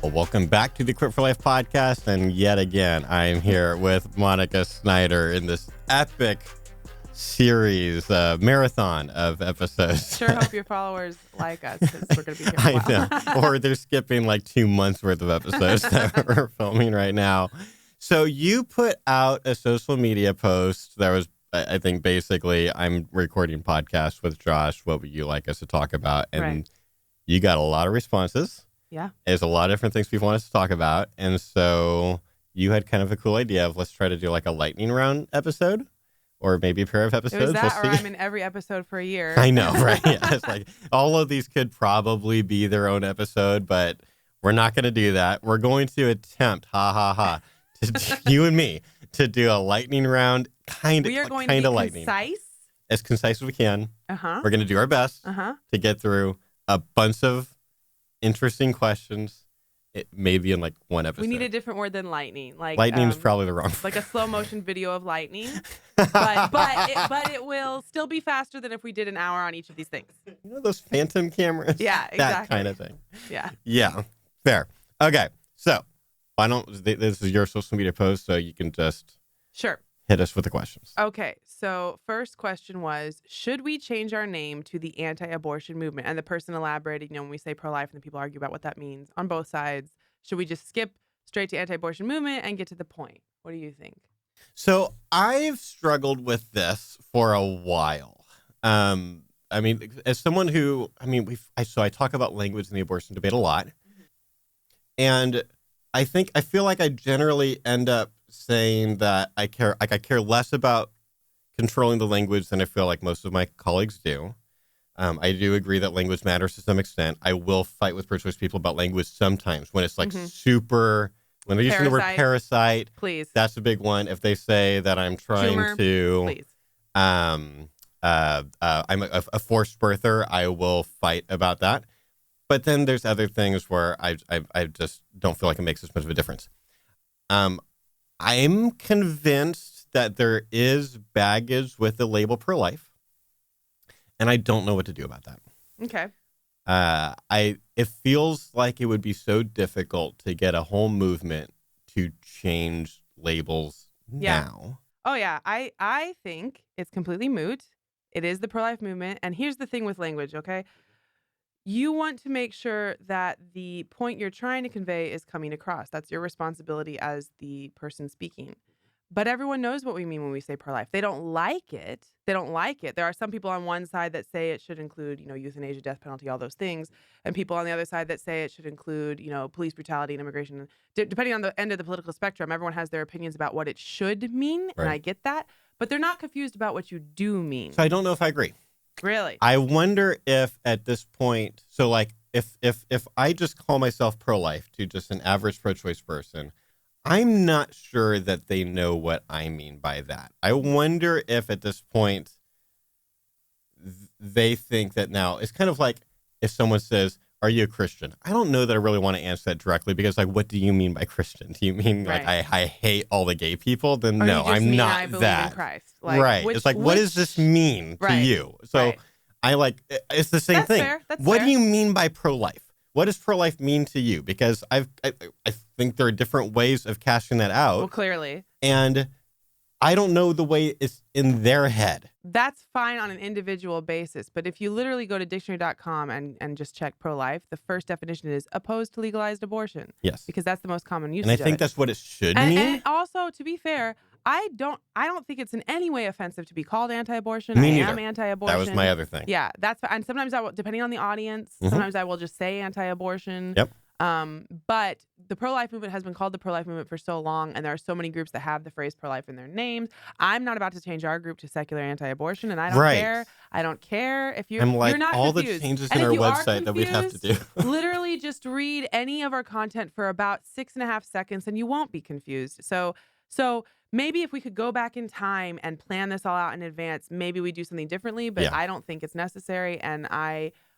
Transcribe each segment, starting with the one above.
Well, welcome back to the Equip for Life podcast. And yet again, I am here with Monica Snyder in this epic series, marathon of episodes. Sure hope your followers like us because we're going to be here for a while. I know. Or they're skipping like 2 months worth of episodes that we're filming right now. So you put out a social media post that was, I think, basically, I'm recording podcasts with Josh. What would you like us to talk about? And you got a lot of responses. Yeah. There's a lot of different things people want us to talk about. And so you had kind of a cool idea of let's try to do like a lightning round episode or maybe a pair of episodes. It was that or I'm in every episode for a year. I know, right? Yeah, it's like all of these could probably be their own episode, but we're not going to do that. We're going to attempt, you and me, to do a lightning round, We are going to be lightning. As concise as we can. Uh-huh. We're going to do our best to get through a bunch of interesting questions. It may be in like one episode. We need a different word than lightning. Like lightning is probably the wrong word. Like a slow motion video of lightning. but it will still be faster than if we did an hour on each of these things. You know those phantom cameras? Yeah, exactly. That kind of thing. Yeah. Yeah. Fair. Okay. So this is your social media post, so you can just hit us with the questions. Okay. So first question was, should we change our name to the anti-abortion movement? And the person elaborated, when we say pro-life and the people argue about what that means on both sides, should we just skip straight to anti-abortion movement and get to the point? What do you think? So I've struggled with this for a while. I mean, as someone who, I talk about language in the abortion debate a lot. And I feel like I generally end up saying that I care less about controlling the language than I feel like most of my colleagues do. I do agree that language matters to some extent. I will fight with pro-choice people about language sometimes when it's like super, when they're using the word parasite. Please. That's a big one. If they say that I'm trying to, I'm a forced birther, I will fight about that. But then there's other things where I just don't feel like it makes as much of a difference. I'm convinced that there is baggage with the label pro-life, and I don't know what to do about that. Okay. It feels like it would be so difficult to get a whole movement to change labels now. Oh, yeah. I think it's completely moot. It is the pro-life movement. And here's the thing with language, okay? You want to make sure that the point you're trying to convey is coming across. That's your responsibility as the person speaking. But everyone knows what we mean when we say pro-life. They don't like it. There are some people on one side that say it should include, euthanasia, death penalty, all those things. And people on the other side that say it should include, police brutality and immigration. Depending on the end of the political spectrum, everyone has their opinions about what it should mean. Right. And I get that. But they're not confused about what you do mean. So I don't know if I agree. Really? I wonder if at this point, so like if I just call myself pro-life to just an average pro-choice person, I'm not sure that they know what I mean by that. I wonder if at this point they think that now it's kind of like if someone says, "Are you a Christian?" I don't know that I really want to answer that directly because, like, what do you mean by Christian? Do you mean like I hate all the gay people? Then or no, I'm not I believe that. In Christ. Right. It's like, what does this mean to you? So it's the same thing. Fair. That's what fair. do you mean by pro-life? What does pro-life mean to you? Because I think there are different ways of casting that out. Well, clearly. And I don't know the way it's in their head. That's fine on an individual basis. But if you literally go to dictionary.com and just check pro-life, the first definition is opposed to legalized abortion. Yes. Because that's the most common usage And I think that's what it should mean. And also, to be fair, I don't think it's in any way offensive to be called anti-abortion. Me neither. I am anti-abortion. That was my other thing. Yeah, and sometimes I will, depending on the audience, sometimes I will just say anti-abortion. Yep. But the pro-life movement has been called the pro-life movement for so long, and there are so many groups that have the phrase pro-life in their names. I'm not about to change our group to secular anti-abortion, and I don't care. I don't care if you're. I'm like, you're not all confused. the changes in our website that we'd have to do. Literally, just read any of our content for about 6.5 seconds, and you won't be confused. So maybe if we could go back in time and plan this all out in advance, maybe we do something differently. But I don't think it's necessary, and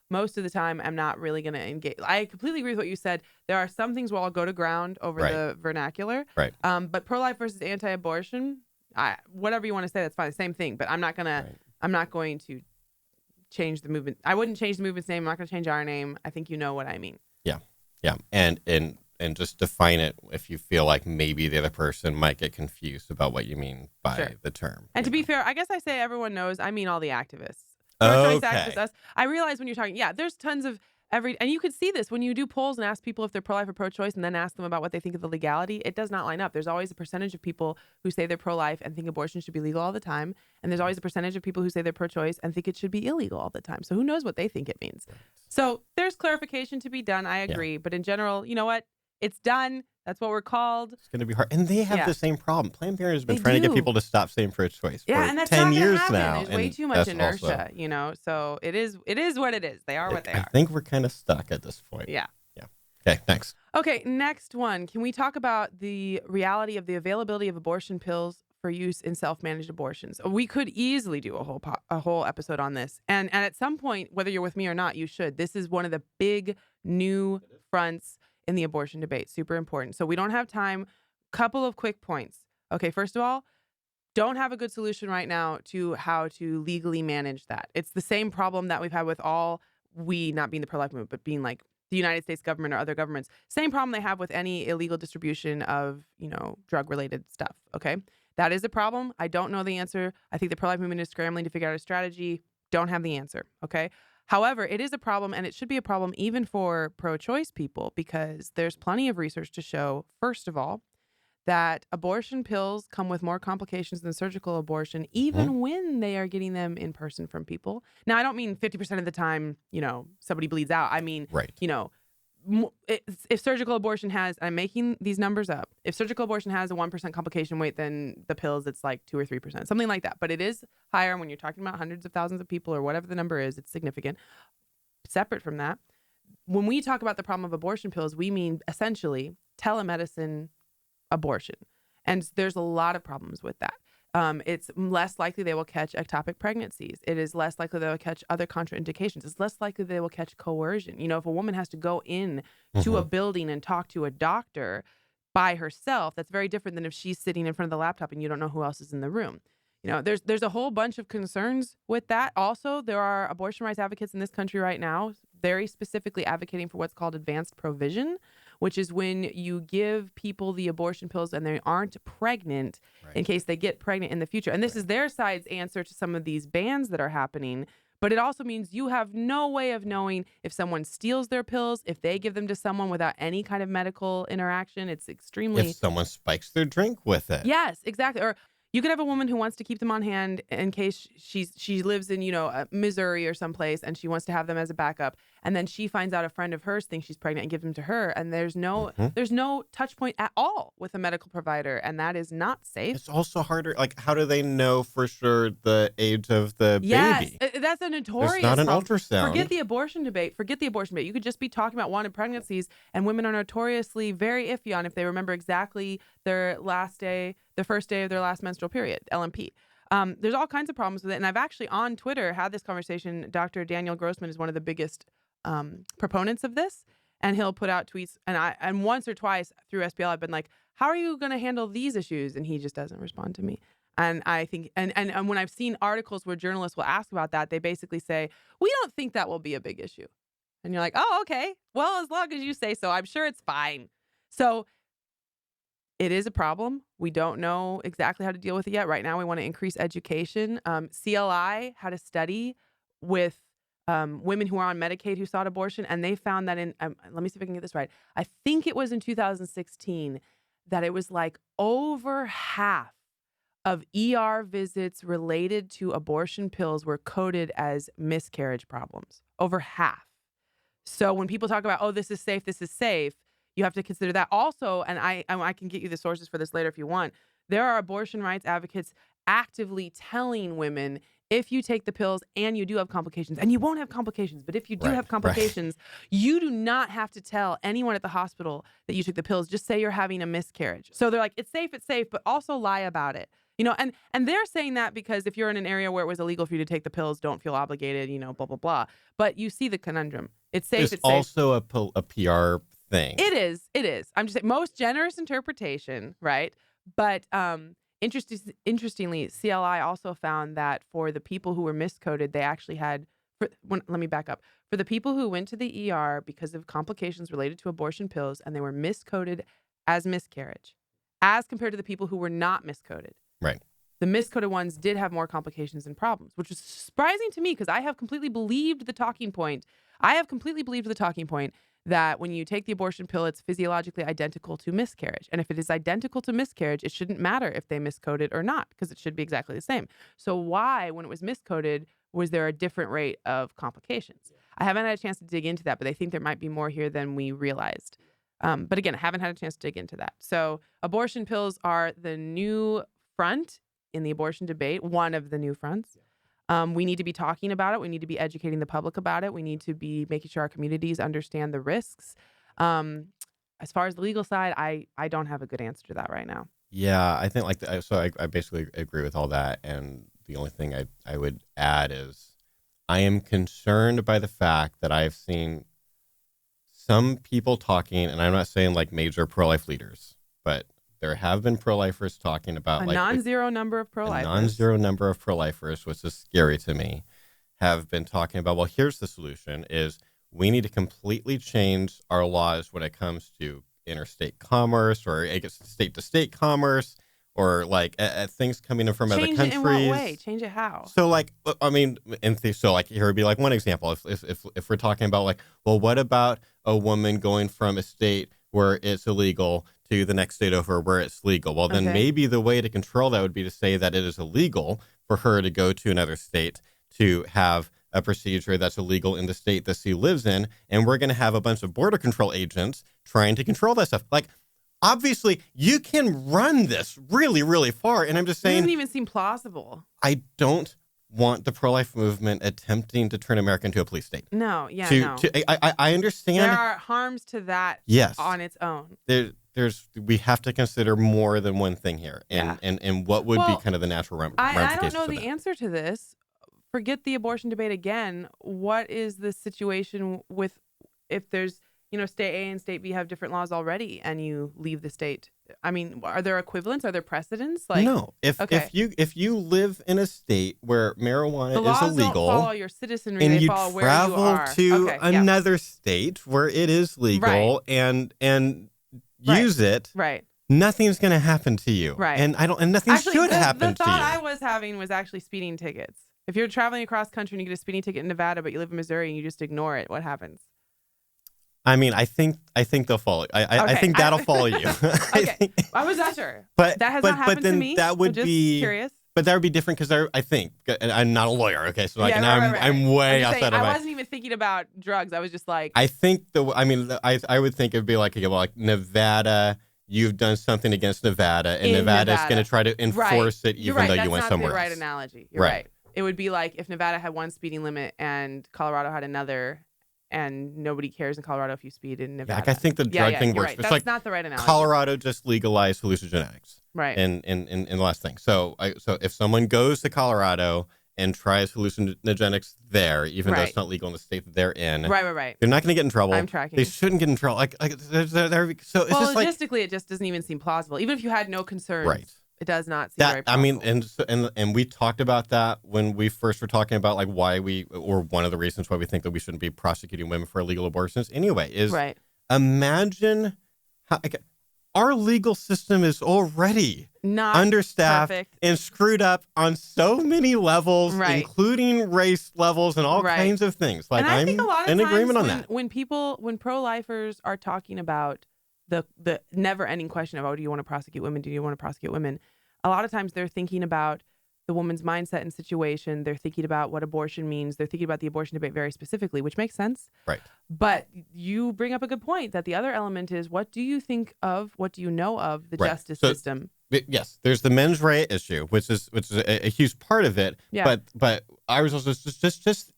most of the time, I'm not really going to engage. I completely agree with what you said. There are some things where I'll go to ground over the vernacular. Right. But pro-life versus anti-abortion, whatever you want to say, that's fine. Same thing. But I'm not going to change the movement. I wouldn't change the movement's name. I'm not going to change our name. I think you know what I mean. Yeah. And and just define it if you feel like maybe the other person might get confused about what you mean by Sure. the term. And to be fair, I guess I say everyone knows. I mean all the activists. Pro-choice activists, Okay. us. I realize when you're talking, there's tons of and you could see this when you do polls and ask people if they're pro-life or pro-choice and then ask them about what they think of the legality. It does not line up. There's always a percentage of people who say they're pro-life and think abortion should be legal all the time. And there's always a percentage of people who say they're pro-choice and think it should be illegal all the time. So who knows what they think it means. Right. So there's clarification to be done. I agree. Yeah. But in general, you know what? It's done. That's what we're called. It's going to be hard. And they have the same problem. Planned Parenthood has been trying to get people to stop saying pro-choice for and that's 10 years happen. now. There's way too much inertia, you know? So it is what it is. They are what they are. I think we're kind of stuck at this point. Yeah. Okay, next. Okay, next one. Can we talk about the reality of the availability of abortion pills for use in self-managed abortions? We could easily do a whole episode on this. And at some point, whether you're with me or not, you should. This is one of the big new fronts in the abortion debate. Super important. So we don't have time. Couple of quick points. Okay, first of all, don't have a good solution right now to how to legally manage that. It's the same problem that we've had with we not being the pro-life movement, but being like the United States government or other governments. Same problem they have with any illegal distribution of, drug-related stuff, okay? That is a problem. I don't know the answer. I think the pro-life movement is scrambling to figure out a strategy. Don't have the answer, okay? However, it is a problem, and it should be a problem even for pro-choice people, because there's plenty of research to show, first of all, that abortion pills come with more complications than surgical abortion, even when they are getting them in person from people. Now, I don't mean 50% of the time, somebody bleeds out. I mean, if surgical abortion has, I'm making these numbers up, if surgical abortion has a 1% complication rate, then the pills, it's like 2 or 3%, something like that. But it is higher when you're talking about hundreds of thousands of people or whatever the number is. It's significant. Separate from that, when we talk about the problem of abortion pills, we mean essentially telemedicine abortion. And there's a lot of problems with that. It's less likely they will catch ectopic pregnancies. It is less likely they will catch other contraindications. It's less likely they will catch coercion. If a woman has to go in to a building and talk to a doctor by herself, that's very different than if she's sitting in front of the laptop and you don't know who else is in the room. There's a whole bunch of concerns with that. Also, there are abortion rights advocates in this country right now very specifically advocating for what's called advanced provision, which is when you give people the abortion pills and they aren't pregnant in case they get pregnant in the future. And this is their side's answer to some of these bans that are happening. But it also means you have no way of knowing if someone steals their pills, if they give them to someone without any kind of medical interaction. It's extremely... If someone spikes their drink with it. Yes, exactly. Or you could have a woman who wants to keep them on hand in case she lives in, Missouri or someplace, and she wants to have them as a backup. And then she finds out a friend of hers thinks she's pregnant and gives them to her. And there's no touch point at all with a medical provider. And that is not safe. It's also harder. Like, how do they know for sure the age of the baby? That's a notorious There's not an problem. ultrasound. Forget the abortion debate. You could just be talking about wanted pregnancies, and women are notoriously very iffy on if they remember exactly their first day of their last menstrual period, LMP. There's all kinds of problems with it. And I've actually on Twitter had this conversation. Dr. Daniel Grossman is one of the biggest proponents of this. And he'll put out tweets. And once or twice through SPL, I've been like, how are you going to handle these issues? And he just doesn't respond to me. And I think, and when I've seen articles where journalists will ask about that, they basically say, we don't think that will be a big issue. And you're like, oh, okay. Well, as long as you say so, I'm sure it's fine. So it is a problem. We don't know exactly how to deal with it yet. Right now, we want to increase education. CLI had a study with women who are on Medicaid who sought abortion, and they found that let me see if I can get this right. I think it was in 2016 that it was like over half of ER visits related to abortion pills were coded as miscarriage problems. Over half. So when people talk about, oh, this is safe, you have to consider that. Also, and I can get you the sources for this later if you want, there are abortion rights advocates actively telling women, if you take the pills and you do have complications, and you won't have complications, but if you do have complications, you do not have to tell anyone at the hospital that you took the pills. Just say you're having a miscarriage. So they're like, it's safe, but also lie about it. And they're saying that because if you're in an area where it was illegal for you to take the pills, don't feel obligated, blah, blah, blah. But you see the conundrum. It's safe, It's also a PR thing. It is. I'm just saying, most generous interpretation, right? But interestingly, CLI also found that for the people who were miscoded, they actually had, let me back up. For the people who went to the ER because of complications related to abortion pills and they were miscoded as miscarriage, as compared to the people who were not miscoded. Right. The miscoded ones did have more complications and problems, which is surprising to me because I have completely believed the talking point. That when you take the abortion pill, it's physiologically identical to miscarriage. And if it is identical to miscarriage, it shouldn't matter if they miscoded or not, because it should be exactly the same. So why, when it was miscoded, was there a different rate of complications? I haven't had a chance to dig into that, but I think there might be more here than we realized. But again, I haven't had a chance to dig into that. So abortion pills are the new front in the abortion debate, one of the new fronts. We need to be talking about it. We need to be educating the public about it. We need to be making sure our communities understand the risks. As far as the legal side, I don't have a good answer to that right now. Yeah, I think I basically agree with all that. And the only thing I would add is I am concerned by the fact that I've seen some people talking, and I'm not saying like major pro-life leaders, but there have been pro-lifers talking about a non-zero number of pro-lifers. A non-zero number of pro-lifers, which is scary to me, have been talking about, well, here's the solution, is we need to completely change our laws when it comes to interstate commerce or I guess state-to-state commerce or like things coming in from other countries. Change it in what way? Change it how? So like, I mean, so like here would be like one example. If we're talking about like, well, what about a woman going from a state where it's illegal to the next state over where it's legal? Well, then maybe the way to control that would be to say that it is illegal for her to go to another state to have a procedure that's illegal in the state that she lives in. And we're going to have a bunch of border control agents trying to control that stuff. Like, obviously, you can run this really, really far. And I'm just saying, it doesn't even seem plausible. I don't want the pro-life movement attempting to turn America into a police state. No, yeah, no. I understand. There are harms to that on its own. We have to consider more than one thing here. And what would be kind of the natural ramifications I don't know of the that. answer to this. Forget the abortion debate again. What is the situation with if there's, state A and state B have different laws already and you leave the state? I mean, are there equivalents? Are there precedents? Like, no. If you live in a state where marijuana the laws is illegal, don't follow your citizenry, and they you follow where you travel are. to another state where it is legal and use it, right? Nothing's going to happen to you, right? And nothing should happen to you. The thought I was having was actually speeding tickets. If you're traveling across country and you get a speeding ticket in Nevada, but you live in Missouri and you just ignore it, what happens? I mean, I think they'll follow. I think that'll follow you. Okay, I was not sure, but that has not happened to me. That would be curious. But that would be different because I think, and I'm not a lawyer, okay? So right. I'm way outside of it. I wasn't even thinking about drugs. I was just like, I think I would think it'd be like Nevada. You've done something against Nevada, and Nevada's going to try to enforce it, even though you went somewhere else. That's not the right analogy. You're right. It would be like if Nevada had one speeding limit and Colorado had another, and nobody cares in Colorado if you speed in Nevada. Yeah, I think the drug thing works. Right. That's not the right analogy. Colorado just legalized hallucinogenics. Right. In the last thing. So if someone goes to Colorado and tries hallucinogenics there, even though it's not legal in the state that they're in, right, they're not going to get in trouble. I'm tracking. They shouldn't get in trouble. So it's just like, logistically, it just doesn't even seem plausible. Even if you had no concerns, right. It does not seem very plausible. I mean, and we talked about that when we first were talking about like why one of the reasons why we think that we shouldn't be prosecuting women for illegal abortions anyway is imagine how our legal system is already not understaffed perfect and screwed up on so many levels, including race levels and all kinds of things. Like, I think a lot of in times agreement on that. When pro-lifers are talking about the never-ending question of, oh, do you want to prosecute women? Do you want to prosecute women? A lot of times they're thinking about the woman's mindset and situation. They're thinking about what abortion means. They're thinking about the abortion debate very specifically, which makes sense. Right. But you bring up a good point that the other element is, what do you know of the justice system? Yes, there's the mens rea issue, which is a huge part of it. Yeah. But I was also just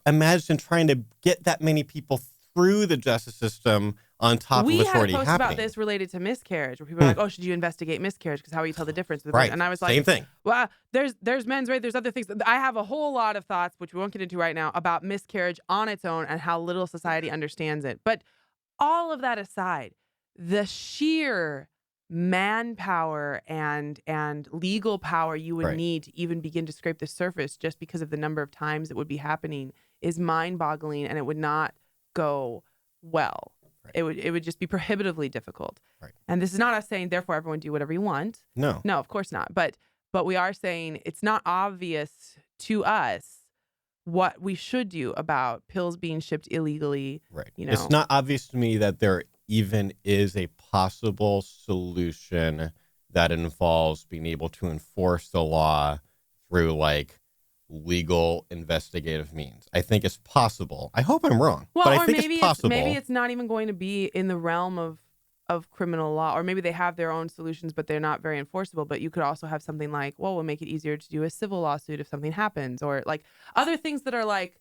imagine trying to get that many people through the justice system on top of what's already happening. We had a post about this related to miscarriage, where people are like, "Oh, should you investigate miscarriage? Because how will you tell the difference?" Right. And I was like, "Same thing." Well, there's men's right. There's other things. I have a whole lot of thoughts, which we won't get into right now, about miscarriage on its own and how little society understands it. But all of that aside, the sheer manpower and legal power you would need to even begin to scrape the surface, just because of the number of times it would be happening, is mind-boggling, and it would not go well. Right. It would just be prohibitively difficult. Right. And this is not us saying, therefore, everyone do whatever you want. No. No, of course not. But we are saying it's not obvious to us what we should do about pills being shipped illegally. Right. You know, It's not obvious to me that there even is a possible solution that involves being able to enforce the law through like legal investigative means. I think it's possible. I hope I'm wrong, well, but or I think maybe it's possible. maybe it's not even going to be in the realm of criminal law, or maybe they have their own solutions, but they're not very enforceable. But you could also have something like, well, we'll make it easier to do a civil lawsuit if something happens, or like other things that are like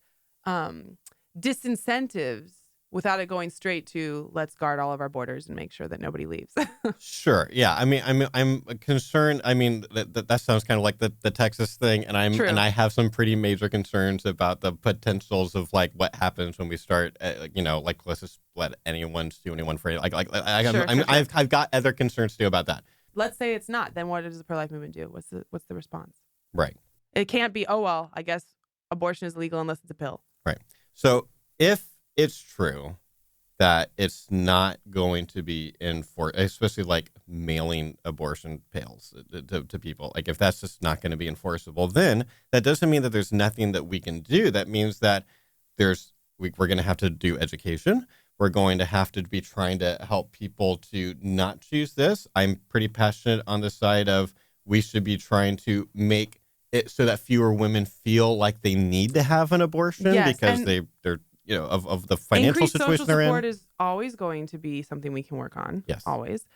disincentives without it going straight to let's guard all of our borders and make sure that nobody leaves. Sure. Yeah. I mean, I'm concerned. I mean, that sounds kind of like the Texas thing, and True. I have some pretty major concerns about the potentials of like what happens when we start, like let's just let anyone sue anyone for it. I've got other concerns too about that. Let's say it's not. Then what does the pro-life movement do? What's the response? Right. It can't be, oh well, I guess abortion is legal unless it's a pill. Right. So if it's true that it's not going to be enforced, especially like mailing abortion pills to people. Like if that's just not going to be enforceable, then that doesn't mean that there's nothing that we can do. That means that we're going to have to do education. We're going to have to be trying to help people to not choose this. I'm pretty passionate on the side of we should be trying to make it so that fewer women feel like they need to have an abortion because they're of the financial increased situation social they're support in. is always going to be something we can work on. Yes. Always.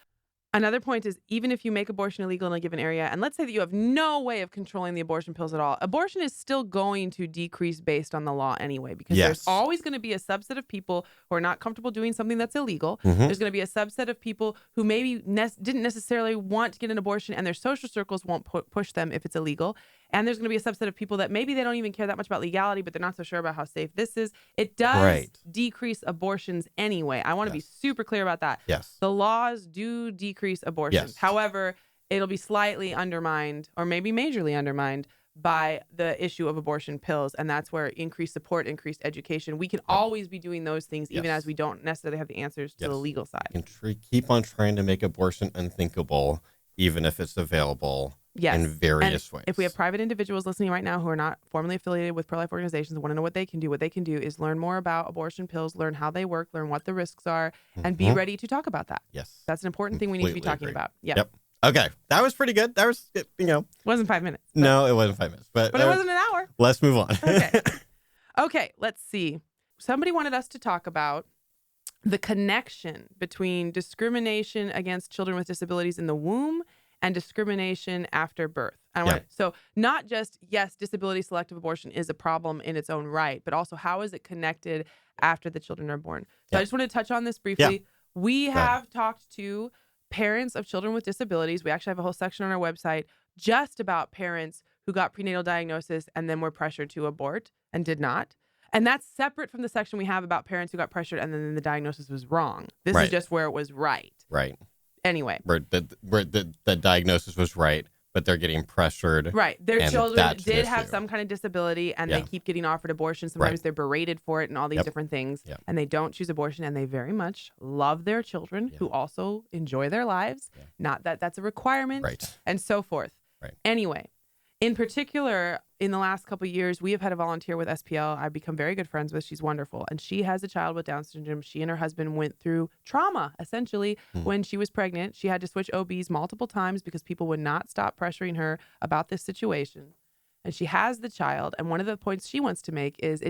Another point is, even if you make abortion illegal in a given area, and let's say that you have no way of controlling the abortion pills at all, abortion is still going to decrease based on the law anyway, because Yes. there's always going to be a subset of people who are not comfortable doing something that's illegal. Mhm. There's going to be a subset of people who maybe didn't necessarily want to get an abortion, and their social circles won't push them if it's illegal. And there's going to be a subset of people that maybe they don't even care that much about legality, but they're not so sure about how safe this is. It does decrease abortions anyway. I want to be super clear about that. Yes. The laws do decrease abortions. Yes. However, it'll be slightly undermined, or maybe majorly undermined, by the issue of abortion pills. And that's where increased support, increased education. We can always be doing those things, even as we don't necessarily have the answers to the legal side. We can keep on trying to make abortion unthinkable, even if it's available in various ways. If we have private individuals listening right now who are not formally affiliated with pro-life organizations and want to know what they can do is learn more about abortion pills, learn how they work, learn what the risks are, and be ready to talk about that. Yes. That's an important thing we need to be talking about. Yep. Okay. That was pretty good. That was, Wasn't 5 minutes. No, it wasn't 5 minutes. But it wasn't an hour. Let's move on. Okay, let's see. Somebody wanted us to talk about the connection between discrimination against children with disabilities in the womb and discrimination after birth. So not just, yes, disability selective abortion is a problem in its own right, but also how is it connected after the children are born? So I just wanted to touch on this briefly. Yeah. We have talked to parents of children with disabilities. We actually have a whole section on our website just about parents who got prenatal diagnosis and then were pressured to abort and did not. And that's separate from the section we have about parents who got pressured and then the diagnosis was wrong. This is just where it was right. Right. Anyway. Where the diagnosis was right, but they're getting pressured. Right. Their children did have some kind of disability and they keep getting offered abortion. Sometimes they're berated for it and all these different things. And they don't choose abortion, and they very much love their children who also enjoy their lives. Not that that's a requirement. Right. And so forth. Right. Anyway, in particular, in the last couple of years, we have had a volunteer with SPL I've become very good friends with. She's wonderful. And she has a child with Down syndrome. She and her husband went through trauma, essentially, when she was pregnant. She had to switch OBs multiple times because people would not stop pressuring her about this situation. And she has the child. And one of the points she wants to make is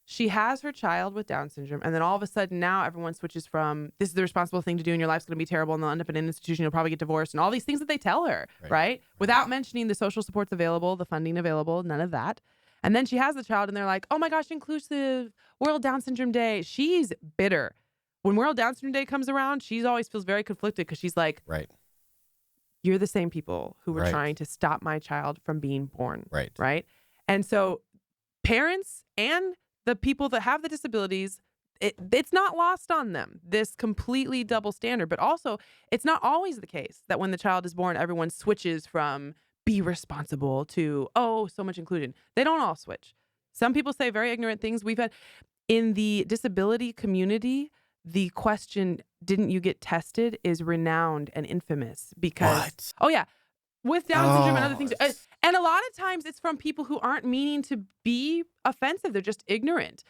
she has her child with Down syndrome, and then all of a sudden now everyone switches from this is the responsible thing to do and your life's going to be terrible and they'll end up in an institution, you'll probably get divorced, and all these things that they tell her, right? Without mentioning the social supports available, the funding available, none of that. And then she has the child and they're like, oh my gosh, inclusive World Down Syndrome Day. She's bitter. When World Down Syndrome Day comes around, she always feels very conflicted because she's like, you're the same people who were trying to stop my child from being born. Right. And so parents and the people that have the disabilities, it's not lost on them, this completely double standard. But also, it's not always the case that when the child is born, everyone switches from be responsible to, oh, so much inclusion. They don't all switch. Some people say very ignorant things. We've had in the disability community, the question, didn't you get tested, is renowned and infamous because, What? oh yeah, with Down syndrome and other things. Oh, And a lot of times it's from people who aren't meaning to be offensive. They're just ignorant,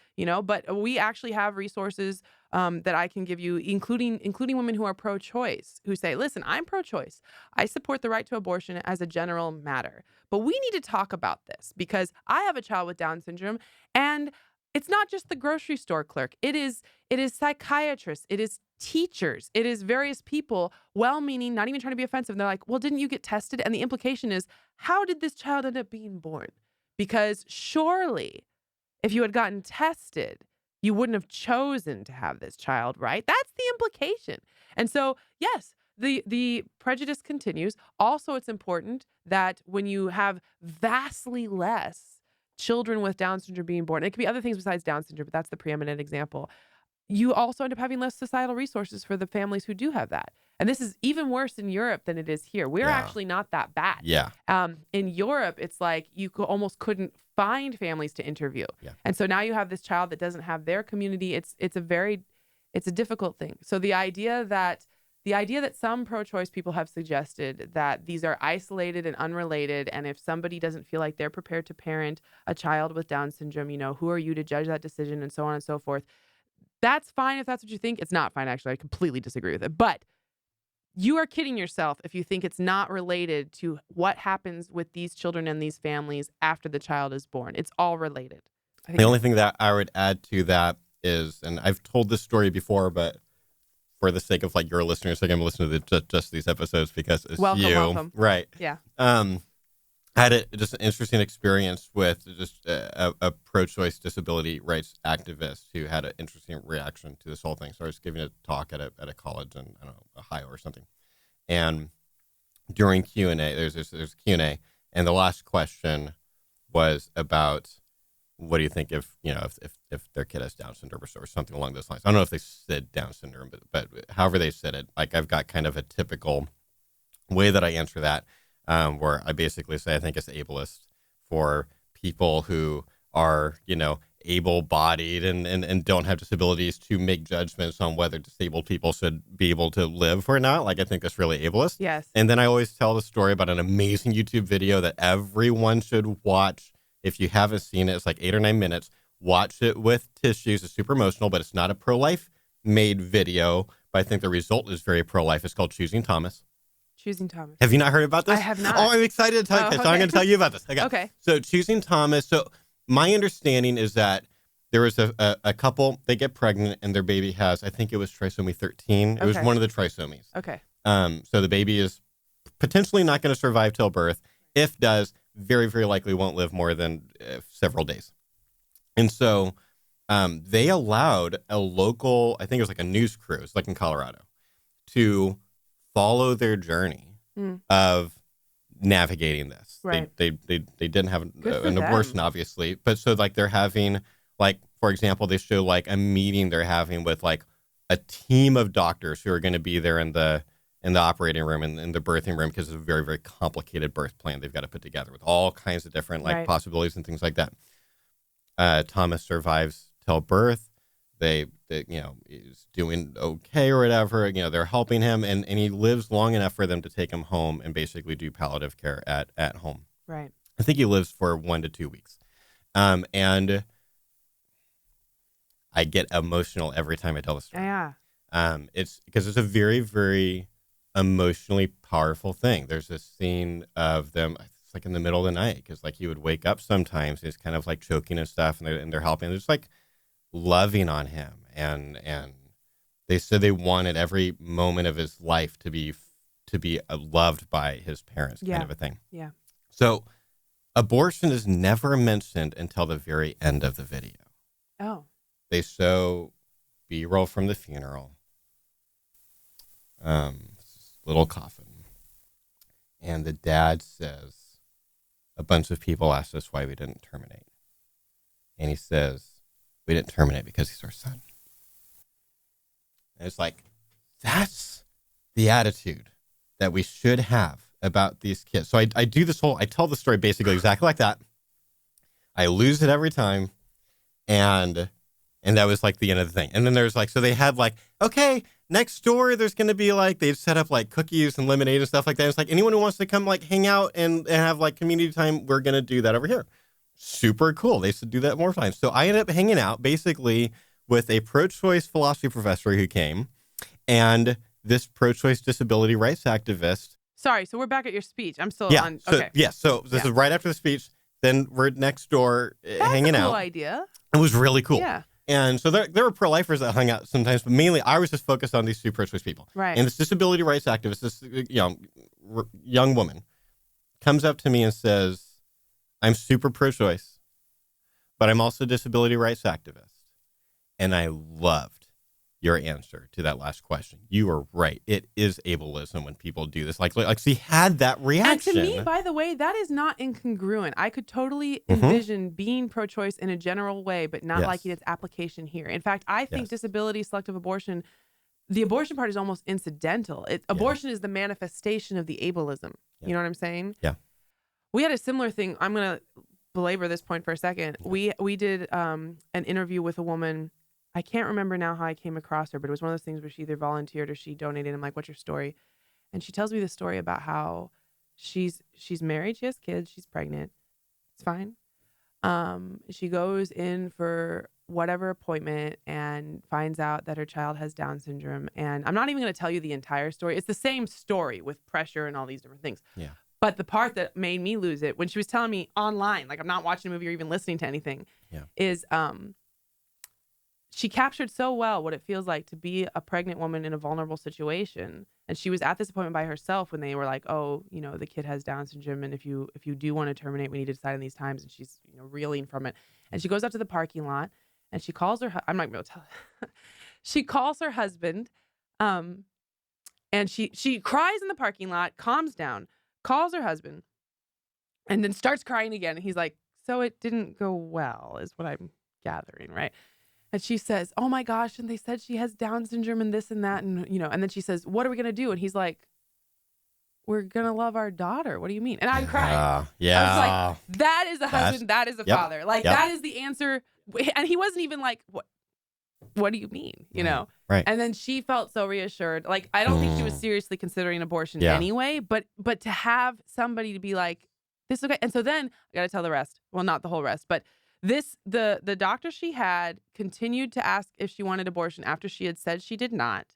but we actually have resources that I can give you, including women who are pro-choice, who say, listen, I'm pro-choice. I support the right to abortion as a general matter. But we need to talk about this because I have a child with Down syndrome, and it's not just the grocery store clerk. It is psychiatrists. It is teachers. It is various people, well-meaning, not even trying to be offensive. And they're like, well, didn't you get tested? And the implication is, how did this child end up being born? Because surely if you had gotten tested, you wouldn't have chosen to have this child, right? That's the implication. And so, yes, the prejudice continues. Also, it's important that when you have vastly less children with Down syndrome being born, it could be other things besides Down syndrome, but that's the preeminent example. You also end up having less societal resources for the families who do have that. And this is even worse in Europe than it is here. We're actually not that bad. Yeah. In Europe, it's like you almost couldn't find families to interview. Yeah. And so now you have this child that doesn't have their community. It's a difficult thing. So the idea that some pro-choice people have suggested that these are isolated and unrelated, and if somebody doesn't feel like they're prepared to parent a child with Down syndrome, who are you to judge that decision, and so on and so forth. That's fine if that's what you think. It's not fine, actually. I completely disagree with it. But you are kidding yourself if you think it's not related to what happens with these children and these families after the child is born. It's all related. The only thing that I would add to that is, and I've told this story before, but for the sake of your listeners, I'm going to listen to just these episodes because it's welcome. Right. Yeah. I had just an interesting experience with just a pro-choice disability rights activist who had an interesting reaction to this whole thing. So I was giving a talk at a college in, I don't know, Ohio or something. And during Q&A, there's Q&A, and the last question was about, what do you think if their kid has Down syndrome or something along those lines? I don't know if they said Down syndrome, but however they said it, I've got kind of a typical way that I answer that. Where I basically say I think it's ableist for people who are, able-bodied and don't have disabilities to make judgments on whether disabled people should be able to live or not. I think that's really ableist. Yes. And then I always tell the story about an amazing YouTube video that everyone should watch. If you haven't seen it, it's 8 or 9 minutes. Watch it with tissues. It's super emotional, but it's not a pro-life made video. But I think the result is very pro-life. It's called Choosing Thomas. Choosing Thomas. Have you not heard about this? I have not. Oh, I'm excited to tell you. So I'm going to tell you about this. Okay. So Choosing Thomas. So my understanding is that there was a couple, they get pregnant and their baby has, I think it was trisomy 13. It was one of the trisomies. Okay. So the baby is potentially not going to survive till birth. If does, very, very likely won't live more than several days. And so they allowed a local, I think it was a news crew, it's in Colorado, to follow their journey of navigating this. Right. They didn't have an abortion, obviously, but so they're having for example, they show a meeting they're having with a team of doctors who are going to be there in the operating room and in the birthing room because it's a very, very complicated birth plan they've got to put together with all kinds of different possibilities and things like that. Thomas survives till birth. They he's doing okay or whatever. They're helping him, and he lives long enough for them to take him home and basically do palliative care at home. Right. I think he lives for 1 to 2 weeks. And I get emotional every time I tell the story. Yeah. It's because it's a very, very emotionally powerful thing. There's this scene of them. It's in the middle of the night because he would wake up sometimes. He's kind of choking and stuff, and they're helping. They're just loving on him, and they said they wanted every moment of his life to be loved by his parents, kind of a thing. Yeah. So abortion is never mentioned until the very end of the video. Oh. They show B-roll from the funeral, little coffin, and the dad says, a bunch of people asked us why we didn't terminate, and he says, we didn't terminate because he's our son. And it's that's the attitude that we should have about these kids. So I do this I tell the story basically exactly like that. I lose it every time. And that was like the end of the thing. And then there's like, so they had like, okay, next door, there's going to be like, they've set up like cookies and lemonade and stuff like that. It's like anyone who wants to come like hang out and have like community time, we're going to do that over here. Super cool. They used to do that more times. So I ended up hanging out basically with a pro-choice philosophy professor who came and this pro-choice disability rights activist. Sorry, so we're back at your speech. I'm still on. So, Okay. yeah. So this is right after the speech. Then we're next door hanging That's a cool out. idea. It was really cool. Yeah. And so there were pro-lifers that hung out sometimes, but mainly I was just focused on these two pro-choice people. Right. And this disability rights activist, this young woman, comes up to me and says, I'm super pro-choice, but I'm also a disability rights activist. And I loved your answer to that last question. You were right. It is ableism when people do this. Like she had that reaction. And to me, by the way, that is not incongruent. I could totally envision being pro-choice in a general way, but not liking its application here. In fact, I think disability selective abortion, the abortion part is almost incidental. Abortion is the manifestation of the ableism. You know what I'm saying? Yeah. We had a similar thing. I'm going to belabor this point for a second. We did an interview with a woman. I can't remember now how I came across her, but it was one of those things where she either volunteered or she donated. I'm like, what's your story? And she tells me the story about how she's married, she has kids, she's pregnant. It's fine. She goes in for whatever appointment and finds out that her child has Down syndrome. And I'm not even going to tell you the entire story. It's the same story with pressure and all these different things. Yeah. But the part that made me lose it when she was telling me online, like I'm not watching a movie or even listening to anything, is she captured so well what it feels like to be a pregnant woman in a vulnerable situation. And she was at this appointment by herself when they were like, oh, the kid has Down syndrome. And if you do want to terminate, we need to decide on these times. And she's, reeling from it. And she goes out to the parking lot and she calls her, I'm not going to be able to tell. She calls her husband. And she cries in the parking lot, calms down, calls her husband, and then starts crying again. And he's like, so it didn't go well is what I'm gathering, right? And she says, oh my gosh, and they said she has Down syndrome and this and that. And, and then she says, what are we going to do? And he's like, we're going to love our daughter. What do you mean? And I'm crying. Yeah. I was like, that is a husband. That is a father. Like, that is the answer. And he wasn't even like, what do you mean? Right. And then she felt so reassured. Like, I don't think she was seriously considering abortion anyway, but to have somebody to be like, this is okay. And so then I got to tell the rest. Well, not the whole rest, but the doctor she had continued to ask if she wanted abortion after she had said she did not.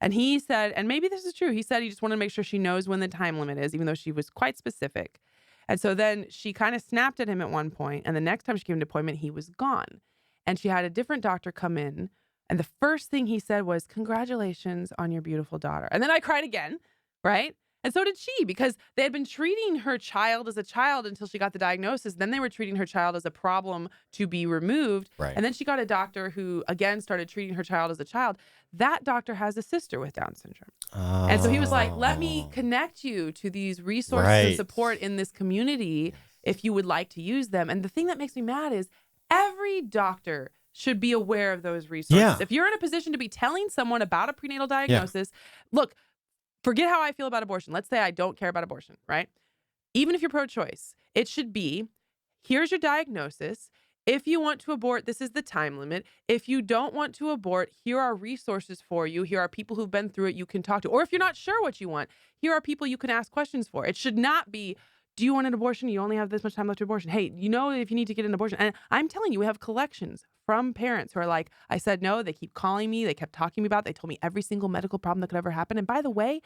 And he said, and maybe this is true, he said he just wanted to make sure she knows when the time limit is, even though she was quite specific. And so then she kind of snapped at him at one point, and the next time she came to appointment, he was gone. And she had a different doctor come in, and the first thing he said was, congratulations on your beautiful daughter. And then I cried again, right? And so did she, because they had been treating her child as a child until she got the diagnosis. Then they were treating her child as a problem to be removed. Right. And then she got a doctor who, again, started treating her child as a child. That doctor has a sister with Down syndrome. Oh. And so he was like, let me connect you to these resources and support in this community if you would like to use them. And the thing that makes me mad is every doctor should be aware of those resources. Yeah. If you're in a position to be telling someone about a prenatal diagnosis, look, forget how I feel about abortion. Let's say I don't care about abortion, right? Even if you're pro-choice, it should be, here's your diagnosis. If you want to abort, this is the time limit. If you don't want to abort, here are resources for you. Here are people who've been through it you can talk to. Or if you're not sure what you want, here are people you can ask questions for. It should not be, do you want an abortion? You only have this much time left to abortion. Hey, if you need to get an abortion. And I'm telling you, we have collections from parents who are like, I said no, they keep calling me, they kept talking to me about it, they told me every single medical problem that could ever happen. And by the way,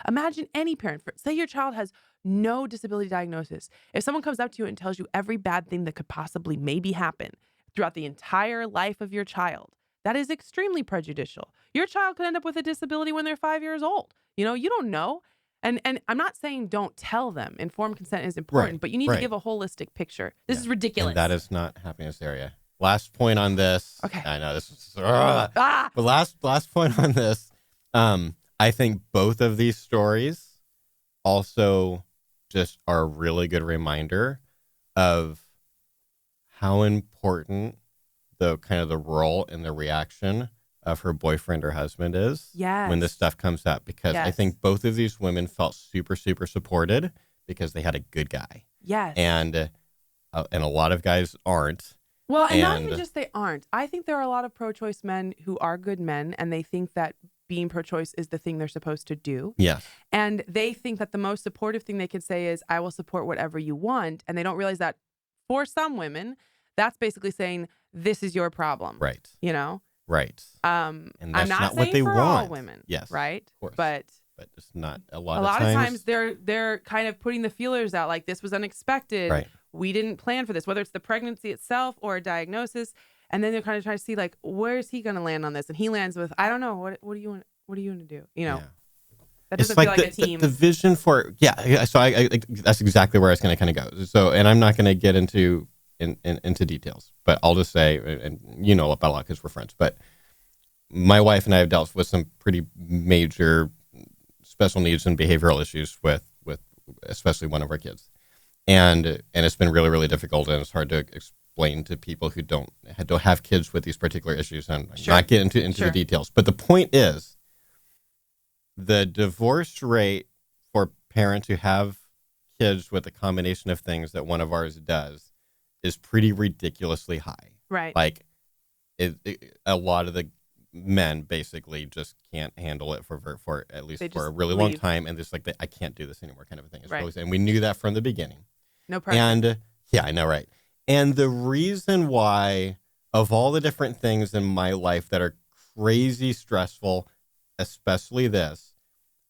imagine any parent, say your child has no disability diagnosis. If someone comes up to you and tells you every bad thing that could possibly maybe happen throughout the entire life of your child, that is extremely prejudicial. Your child could end up with a disability when they're 5 years old. You don't know. And I'm not saying don't tell them. Informed consent is important, but you need to give a holistic picture. This is ridiculous. And that is not happening in this area. Last point on this. Okay. I know this is, but last point on this. I think both of these stories also just are a really good reminder of how important the role and the reaction of her boyfriend or husband is when this stuff comes up, because I think both of these women felt super, super supported because they had a good guy. Yes. And and a lot of guys aren't. Well, and not even just they aren't. I think there are a lot of pro-choice men who are good men, and they think that being pro-choice is the thing they're supposed to do. Yes. And they think that the most supportive thing they could say is, I will support whatever you want. And they don't realize that for some women, that's basically saying, this is your problem. Right. You know? Right. And And that's I'm not not saying what they for want. all women. Yes. Right? Of course. But it's not a a lot lot of of times. times they're kind of putting the feelers out, like this was unexpected. Right. We didn't plan for this, whether it's the pregnancy itself or a diagnosis. And then they're kind of trying to see, like, where is he going to land on this? And he lands with, I don't know. What do you want? What do you want to do? You know, Yeah. that It's doesn't like feel like a team. the vision for So I that's exactly where I was going to kind of go. So, and I'm not going to get into details, but I'll just say, and you know about a lot because we're friends. But my wife and I have dealt with some pretty major special needs and behavioral issues with especially one of our kids, and it's been really, really difficult, and it's hard to explain to people who don't have kids with these particular issues, and not get into the details. But the point is, the divorce rate for parents who have kids with a combination of things that one of ours does is pretty ridiculously high. Right. Like, a lot of the men basically just can't handle it for at least for a really long time, and just like I can't do this anymore kind of a thing. Right. And we knew that from the beginning. No pressure. And yeah, I know, right? And the reason why, of all the different things in my life that are crazy stressful, especially this,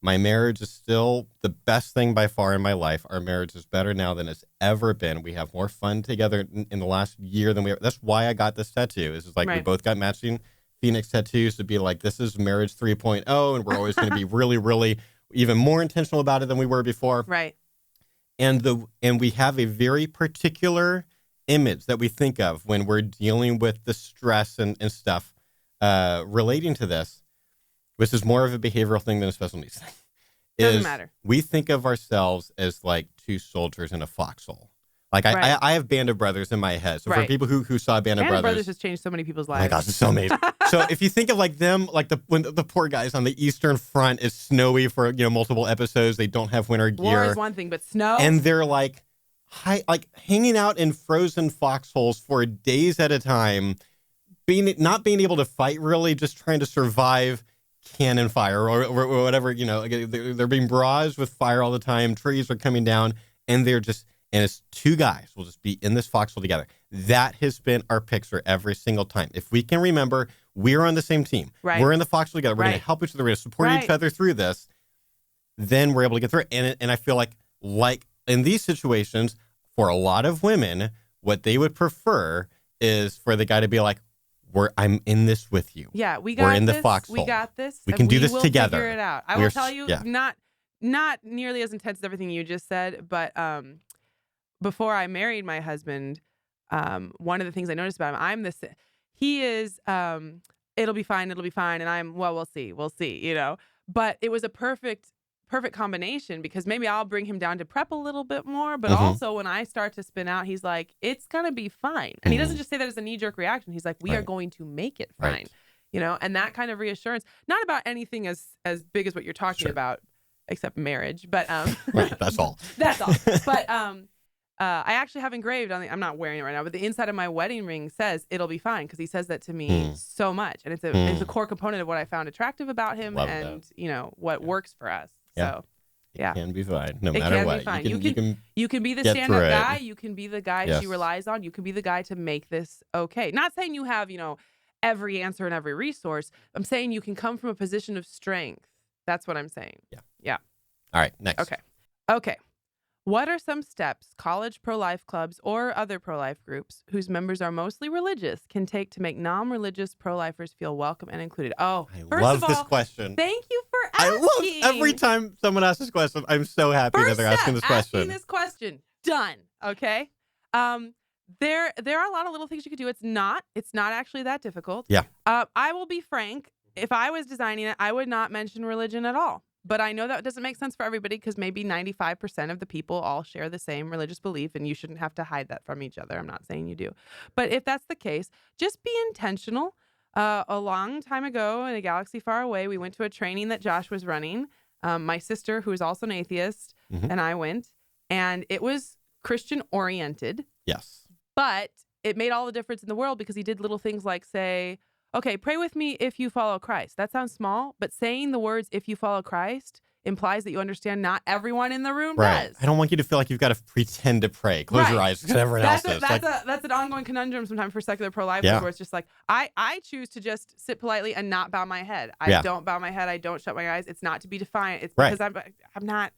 my marriage is still the best thing by far in my life. Our marriage is better now than it's ever been. We have more fun together in the last year than we ever. That's why I got this tattoo. It's like we both got matching Phoenix tattoos to be like, this is marriage 3.0, and we're always going to be really, really even more intentional about it than we were before. Right. And we have a very particular image that we think of when we're dealing with the stress and stuff relating to this, which is more of a behavioral thing than a special needs thing. Doesn't matter. We think of ourselves as like two soldiers in a foxhole. Like I have Band of Brothers in my head. So for people who saw Band of Brothers has changed so many people's lives. Oh my gosh, it's so amazing. So if you think of like them, like when the poor guys on the Eastern Front, is snowy for multiple episodes. They don't have winter gear. War is one thing, but snow, and they're like hanging out in frozen foxholes for days at a time, not being able to fight, really just trying to survive cannon fire or whatever. They're being barraged with fire all the time. Trees are coming down, and and it's two guys will just be in this foxhole together. That has been our picture every single time. If we can remember, we're on the same team. Right. We're in the foxhole together. We're going to help each other. We're going to support each other through this. Then we're able to get through it. And I feel like in these situations, for a lot of women, what they would prefer is for the guy to be like, I'm in this with you. Yeah, we're in the foxhole. We got this. We can do this together. Figure it out. I will tell you, not nearly as intense as everything you just said, but before I married my husband, one of the things I noticed about him, he is, it'll be fine, and I'm, well, we'll see, But it was a perfect combination, because maybe I'll bring him down to prep a little bit more, but also when I start to spin out, he's like, it's gonna be fine. And he doesn't just say that as a knee-jerk reaction. He's like, we are going to make it fine. And that kind of reassurance, not about anything as big as what you're talking about, except marriage, but that's all. That's all. But I actually have engraved I'm not wearing it right now, but the inside of my wedding ring says it'll be fine, because he says that to me so much, and it's a core component of what I found attractive about him. Love and that. What works for us. Yeah. So yeah, it can be fine no matter what. You can be the stand-up guy. You can be the guy she relies on. You can be the guy to make this okay. Not saying you have every answer and every resource. I'm saying you can come from a position of strength. That's what I'm saying. Yeah. All right, next. Okay. What are some steps college pro-life clubs or other pro-life groups whose members are mostly religious can take to make non-religious pro-lifers feel welcome and included? Oh, I love this question. Thank you for asking. I love every time someone asks this question. I'm so happy that they're asking this question. Asking this question. Done. Okay. There are a lot of little things you could do. It's not actually that difficult. Yeah. I will be frank. If I was designing it, I would not mention religion at all. But I know that doesn't make sense for everybody, because maybe 95% of the people all share the same religious belief, and you shouldn't have to hide that from each other. I'm not saying you do. But if that's the case, just be intentional. A long time ago in a galaxy far away, we went to a training that Josh was running. My sister, who is also an atheist, and I went. And it was Christian oriented. Yes. But it made all the difference in the world because he did little things like say, okay, pray with me if you follow Christ. That sounds small, but saying the words, if you follow Christ, implies that you understand not everyone in the room does. I don't want you to feel like you've got to pretend to pray. Close your eyes because everyone else is. That's an ongoing conundrum sometimes for secular pro-lifers where it's just like, I choose to just sit politely and not bow my head. I don't bow my head. I don't shut my eyes. It's not to be defiant. It's because I'm not.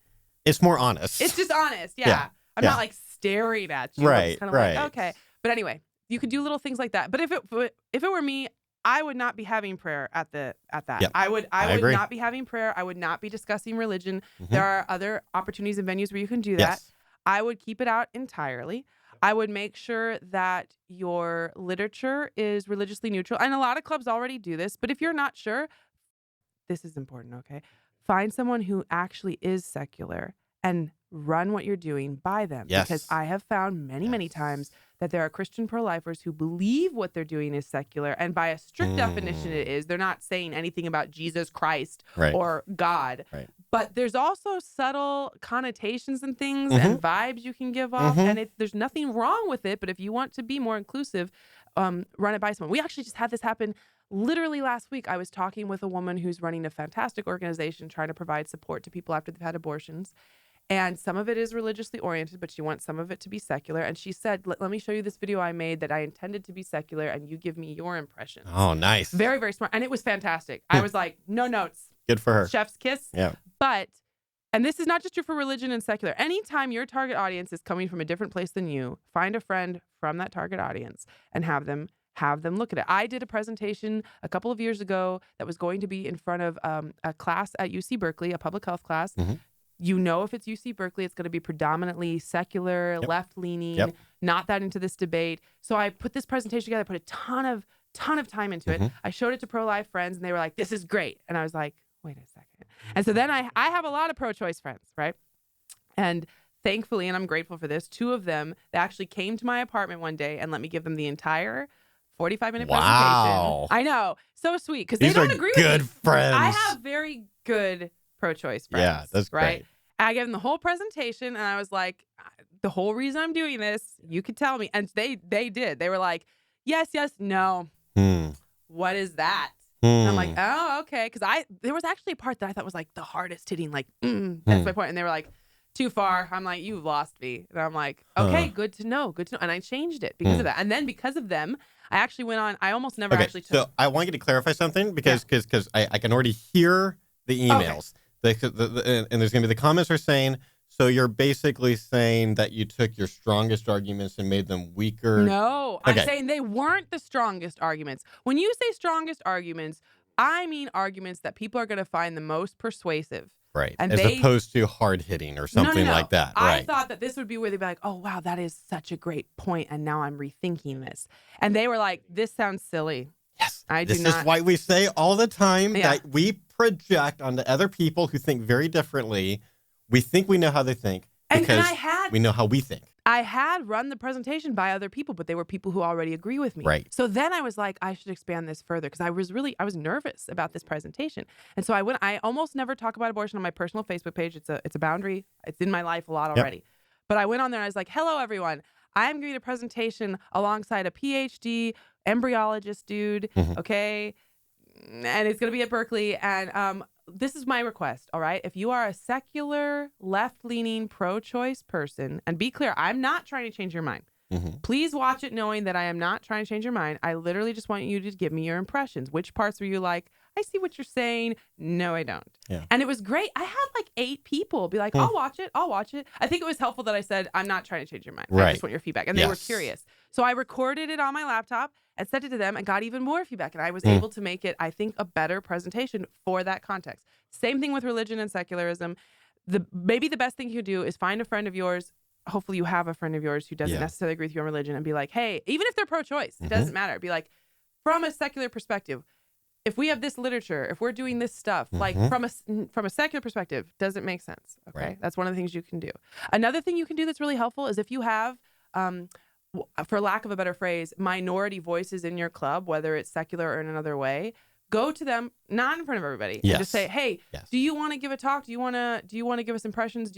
It's more honest. It's just honest. Yeah. I'm not like staring at you. Right. It's kind of like, okay. But anyway, you could do little things like that. But if it were me, I would not be having prayer at that. Yep. I would not be having prayer. I would not be discussing religion. There are other opportunities and venues where you can do that. Yes. I would keep it out entirely. I would make sure that your literature is religiously neutral. And a lot of clubs already do this. But if you're not sure, this is important, okay? Find someone who actually is secular and run what you're doing by them. Yes. Because I have found many times that there are Christian pro-lifers who believe what they're doing is secular. And by a strict definition it is. They're not saying anything about Jesus Christ or God. Right. But there's also subtle connotations and things and vibes you can give off. And there's nothing wrong with it. But if you want to be more inclusive, run it by someone. We actually just had this happen literally last week. I was talking with a woman who's running a fantastic organization trying to provide support to people after they've had abortions. And some of it is religiously oriented, but she wants some of it to be secular. And she said, let me show you this video I made that I intended to be secular, and you give me your impressions. Oh, nice. Very, very smart. And it was fantastic. I was like, no notes. Good for her. Chef's kiss. Yeah. But, and this is not just true for religion and secular. Anytime your target audience is coming from a different place than you, find a friend from that target audience and have them look at it. I did a presentation a couple of years ago that was going to be in front of a class at UC Berkeley, a public health class. You know, if it's UC Berkeley, it's going to be predominantly secular, left-leaning, not that into this debate. So I put this presentation together, put a ton of time into it. I showed it to pro-life friends, and they were like, this is great. And I was like, wait a second. And so then I have a lot of pro-choice friends, right? And thankfully, and I'm grateful for this, two of them, they actually came to my apartment one day and let me give them the entire 45-minute presentation. I know. So sweet. Because they don't agree with me. Good friends. I have very good pro-choice friends. Yeah, that's right. Great. I gave them the whole presentation, and I was like, the whole reason I'm doing this, you could tell me. And they did. They were like, yes, no. What is that? And I'm like, oh, okay. Because there was actually a part that I thought was like the hardest hitting, like, that's my point. And they were like, too far. I'm like, you've lost me. And I'm like, okay, good to know. And I changed it because of that. And then because of them, I actually went on. I almost never actually took. So I want you to clarify something because I can already hear the emails. Okay. And there's going to be the comments are saying, so you're basically saying that you took your strongest arguments and made them weaker. No, I'm saying they weren't the strongest arguments. When you say strongest arguments, I mean arguments that people are going to find the most persuasive. Right. And as opposed to hard hitting or something like that. I thought that this would be where they'd be like, oh, wow, that is such a great point. And now I'm rethinking this. And they were like, this sounds silly. Yes. This is why we say all the time that we project onto other people who think very differently. We think we know how they think because we know how we think. I had run the presentation by other people, but they were people who already agree with me. Right. So then I was like, I should expand this further because I was nervous about this presentation. And so I almost never talk about abortion on my personal Facebook page. It's a boundary. It's in my life a lot already. But I went on there and I was like, hello, everyone. I'm giving a presentation alongside a PhD embryologist dude. Okay. And it's going to be at Berkeley. And this is my request, all right? If you are a secular, left-leaning, pro-choice person, and be clear, I'm not trying to change your mind. Please watch it knowing that I am not trying to change your mind. I literally just want you to give me your impressions. Which parts were you like, I see what you're saying. No, I don't. Yeah. And it was great. I had like 8 people be like, I'll watch it. I think it was helpful that I said, I'm not trying to change your mind. Right. I just want your feedback. And they were curious. So I recorded it on my laptop and sent it to them and got even more feedback. And I was able to make it, I think, a better presentation for that context. Same thing with religion and secularism. Maybe the best thing you could do is find a friend of yours. Hopefully you have a friend of yours who doesn't necessarily agree with you on religion and be like, hey, even if they're pro-choice, it doesn't matter. Be like, from a secular perspective, if we have this literature, if we're doing this stuff, like from a secular perspective, does it make sense? Okay. Right. That's one of the things you can do. Another thing you can do that's really helpful is if you have, for lack of a better phrase, minority voices in your club, whether it's secular or in another way, go to them, not in front of everybody, and just say, hey, do you want to give a talk? Do you want to give us impressions?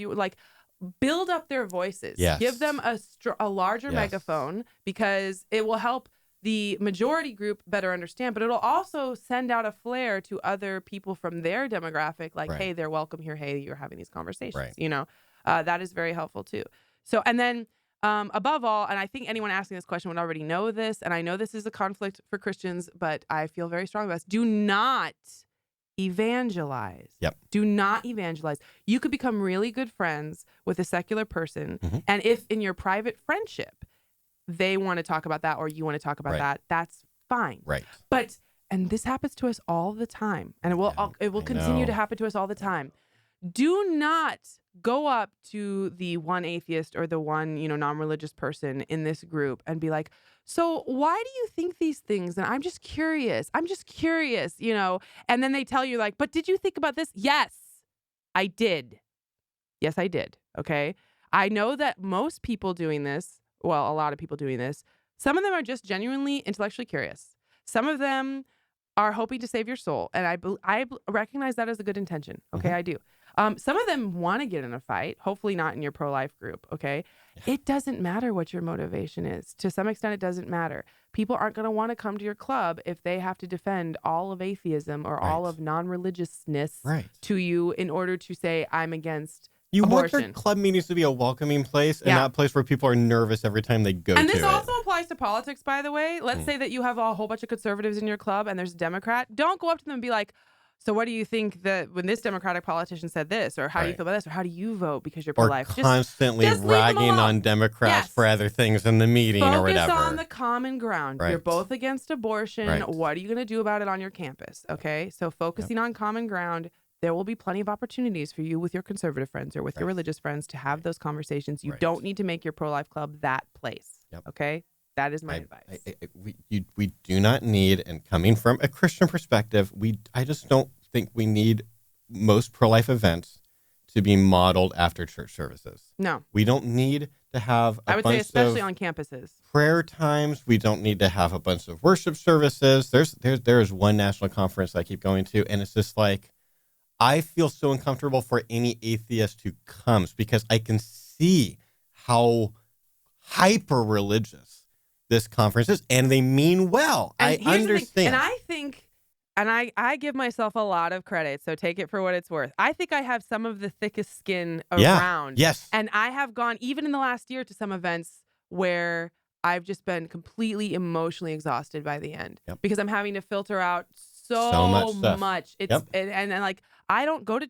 build up their voices. Yes. Give them a larger Yes. megaphone, because it will help the majority group better understand, but it'll also send out a flare to other people from their demographic, like, Right. hey, they're welcome here. Hey, you're having these conversations. Right. You know, that is very helpful too. So, and then above all, and I think anyone asking this question would already know this, and I know this is a conflict for Christians, but I feel very strong about this. Do not evangelize. Yep. Do not evangelize. You could become really good friends with a secular person, Mm-hmm. and if in your private friendship they want to talk about that or you want to talk about Right. that, that's fine. Right. But, and this happens to us all the time, and it will I continue to know. happen to us all the time. Do not go up to the one atheist or the one, non-religious person in this group and be like, so why do you think these things? And I'm just curious, and then they tell you like, but did you think about this? Yes, I did. Yes, I did. Okay. I know that most people doing this, well, a lot of people doing this, some of them are just genuinely intellectually curious. Some of them are hoping to save your soul. And I recognize that as a good intention. Okay, Mm-hmm. I do. Some of them want to get in a fight, hopefully not in your pro-life group. Okay. Yeah. It doesn't matter what your motivation is. To some extent, it doesn't matter. People aren't going to want to come to your club if they have to defend all of atheism or all of non-religiousness to you in order to say, I'm against You abortion. want your club meetings to be a welcoming place and not a place where people are nervous every time they go to it. And this also applies to politics, by the way. Let's say that you have a whole bunch of conservatives in your club and there's a Democrat. Don't go up to them and be like, so what do you think that when this Democratic politician said this, or how do you feel about this, or how do you vote because you're pro-life? Or constantly ragging on Democrats for other things in the meeting or whatever. Focus on the common ground. Right. You're both against abortion. Right. What are you going to do about it on your campus? Okay, so focusing on common ground. There will be plenty of opportunities for you with your conservative friends or with your religious friends to have those conversations. You don't need to make your pro-life club that place. Yep. Okay? That is my advice. We do not need, and coming from a Christian perspective, I just don't think we need most pro-life events to be modeled after church services. No. We don't need to have I would say especially on campuses. Prayer times. We don't need to have a bunch of worship services. There is one national conference I keep going to, and it's just like, I feel so uncomfortable for any atheist who comes because I can see how hyper religious this conference is, and they mean well. I understand. And I think, and I give myself a lot of credit, so take it for what it's worth. I think I have some of the thickest skin around. Yes. And I have gone, even in the last year, to some events where I've just been completely emotionally exhausted by the end because I'm having to filter out so much. It's and like I don't go to